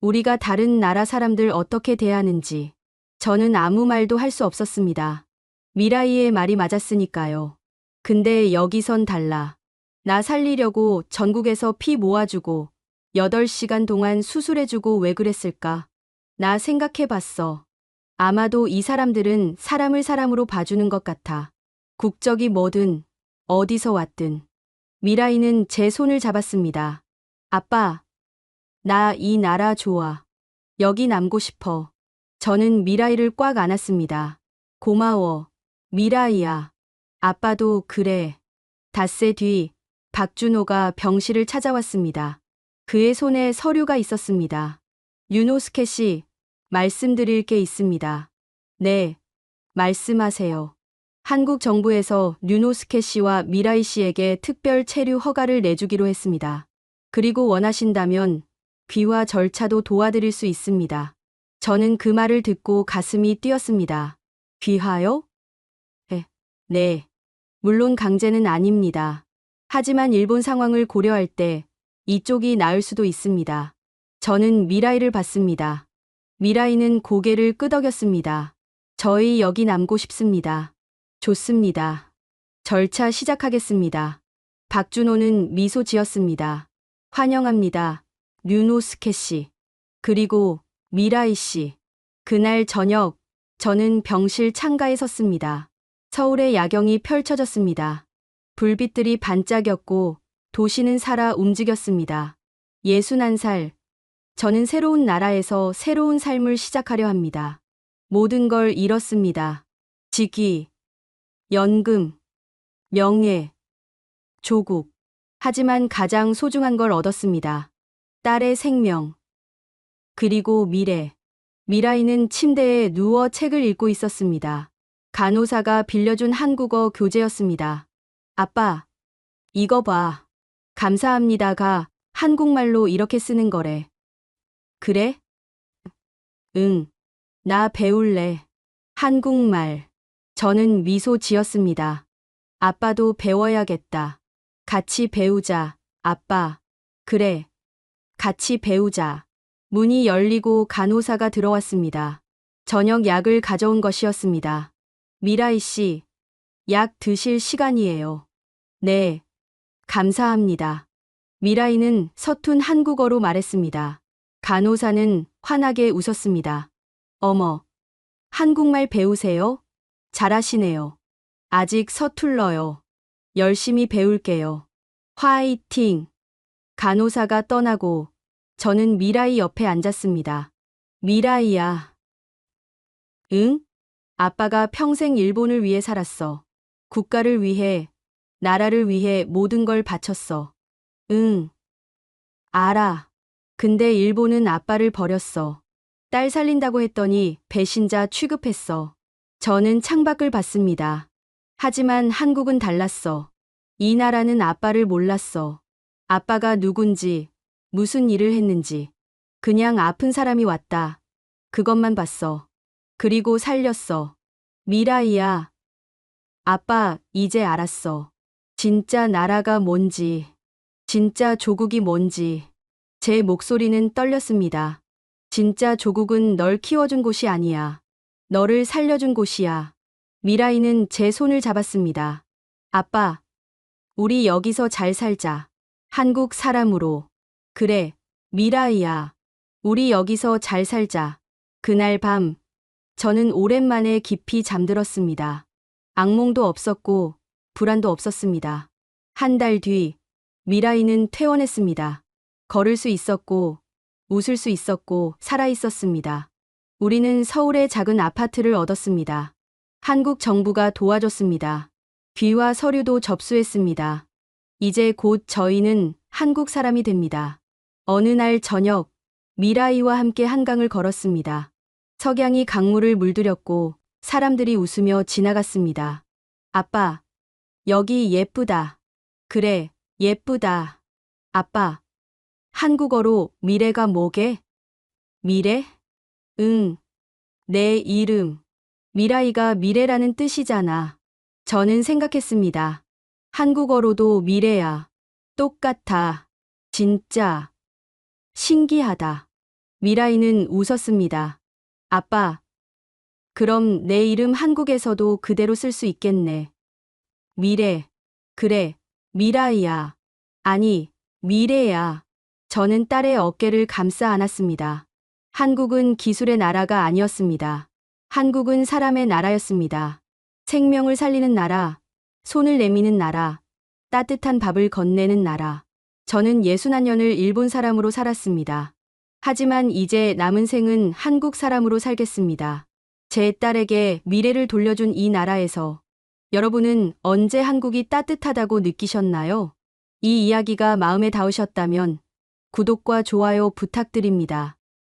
우리가 다른 나라 사람들 어떻게 대하는지. 저는 아무 말도 할 수 없었습니다. 미라이의 말이 맞았으니까요. 근데 여기선 달라. 나 살리려고 전국에서 피 모아주고 8시간 동안 수술해주고 왜 그랬을까? 나 생각해봤어. 아마도 이 사람들은 사람을 사람으로 봐주는 것 같아. 국적이 뭐든 어디서 왔든. 미라이는 제 손을 잡았습니다. 아빠, 나 이 나라 좋아. 여기 남고 싶어. 저는 미라이를 꽉 안았습니다. 고마워. 미라이야. 아빠도 그래. 닷새 뒤 박준호가 병실을 찾아왔습니다. 그의 손에 서류가 있었습니다. 류노스케 씨, 말씀드릴 게 있습니다. 네, 말씀하세요. 한국 정부에서 류노스케 씨와 미라이 씨에게 특별 체류 허가를 내주기로 했습니다. 그리고 원하신다면 귀화 절차도 도와드릴 수 있습니다. 저는 그 말을 듣고 가슴이 뛰었습니다. 귀화요? 네. 물론 강제는 아닙니다. 하지만 일본 상황을 고려할 때 이쪽이 나을 수도 있습니다. 저는 미라이를 봤습니다. 미라이는 고개를 끄덕였습니다. 저희 여기 남고 싶습니다. 좋습니다. 절차 시작하겠습니다. 박준호는 미소 지었습니다. 환영합니다. 류노스케 씨. 그리고 미라이 씨. 그날 저녁 저는 병실 창가에 섰습니다. 서울의 야경이 펼쳐졌습니다. 불빛들이 반짝였고 도시는 살아 움직였습니다. 61살. 저는 새로운 나라에서 새로운 삶을 시작하려 합니다. 모든 걸 잃었습니다. 직위, 연금, 명예, 조국. 하지만 가장 소중한 걸 얻었습니다. 딸의 생명. 그리고 미래. 미라이는 침대에 누워 책을 읽고 있었습니다. 간호사가 빌려준 한국어 교재였습니다. 아빠, 이거 봐. 감사합니다가 한국말로 이렇게 쓰는 거래. 그래? 응, 나 배울래. 한국말. 저는 미소 지었습니다. 아빠도 배워야겠다. 같이 배우자, 아빠. 그래, 같이 배우자. 문이 열리고 간호사가 들어왔습니다. 저녁 약을 가져온 것이었습니다. 미라이 씨, 약 드실 시간이에요. 네, 감사합니다. 미라이는 서툰 한국어로 말했습니다. 간호사는 환하게 웃었습니다. 어머, 한국말 배우세요? 잘하시네요. 아직 서툴러요. 열심히 배울게요. 화이팅! 간호사가 떠나고 저는 미라이 옆에 앉았습니다. 미라이야. 응? 아빠가 평생 일본을 위해 살았어. 국가를 위해, 나라를 위해 모든 걸 바쳤어. 응, 알아. 근데 일본은 아빠를 버렸어. 딸 살린다고 했더니 배신자 취급했어. 저는 창밖을 봤습니다. 하지만 한국은 달랐어. 이 나라는 아빠를 몰랐어. 아빠가 누군지, 무슨 일을 했는지. 그냥 아픈 사람이 왔다. 그것만 봤어. 그리고 살렸어. 미라이야. 아빠, 이제 알았어. 진짜 나라가 뭔지, 진짜 조국이 뭔지. 제 목소리는 떨렸습니다. 진짜 조국은 널 키워준 곳이 아니야. 너를 살려준 곳이야. 미라이는 제 손을 잡았습니다. 아빠, 우리 여기서 잘 살자. 한국 사람으로. 그래, 미라이야. 우리 여기서 잘 살자. 그날 밤, 저는 오랜만에 깊이 잠들었습니다. 악몽도 없었고, 불안도 없었습니다. 한 달 뒤, 미라이는 퇴원했습니다. 걸을 수 있었고, 웃을 수 있었고, 살아 있었습니다. 우리는 서울의 작은 아파트를 얻었습니다. 한국 정부가 도와줬습니다. 귀화 서류도 접수했습니다. 이제 곧 저희는 한국 사람이 됩니다. 어느 날 저녁, 미라이와 함께 한강을 걸었습니다. 석양이 강물을 물들였고 사람들이 웃으며 지나갔습니다. 아빠, 여기 예쁘다. 그래, 예쁘다. 아빠, 한국어로 미래가 뭐게? 미래? 응, 내 이름. 미라이가 미래라는 뜻이잖아. 저는 생각했습니다. 한국어로도 미래야. 똑같아. 진짜. 신기하다. 미라이는 웃었습니다. 아빠, 그럼 내 이름 한국에서도 그대로 쓸 수 있겠네. 미래. 그래, 미라이야. 아니, 미래야. 저는 딸의 어깨를 감싸 안았습니다. 한국은 기술의 나라가 아니었습니다. 한국은 사람의 나라였습니다. 생명을 살리는 나라, 손을 내미는 나라, 따뜻한 밥을 건네는 나라. 저는 61년을 일본 사람으로 살았습니다. 하지만 이제 남은 생은 한국 사람으로 살겠습니다. 제 딸에게 미래를 돌려준 이 나라에서 여러분은 언제 한국이 따뜻하다고 느끼셨나요? 이 이야기가 마음에 닿으셨다면 구독과 좋아요 부탁드립니다.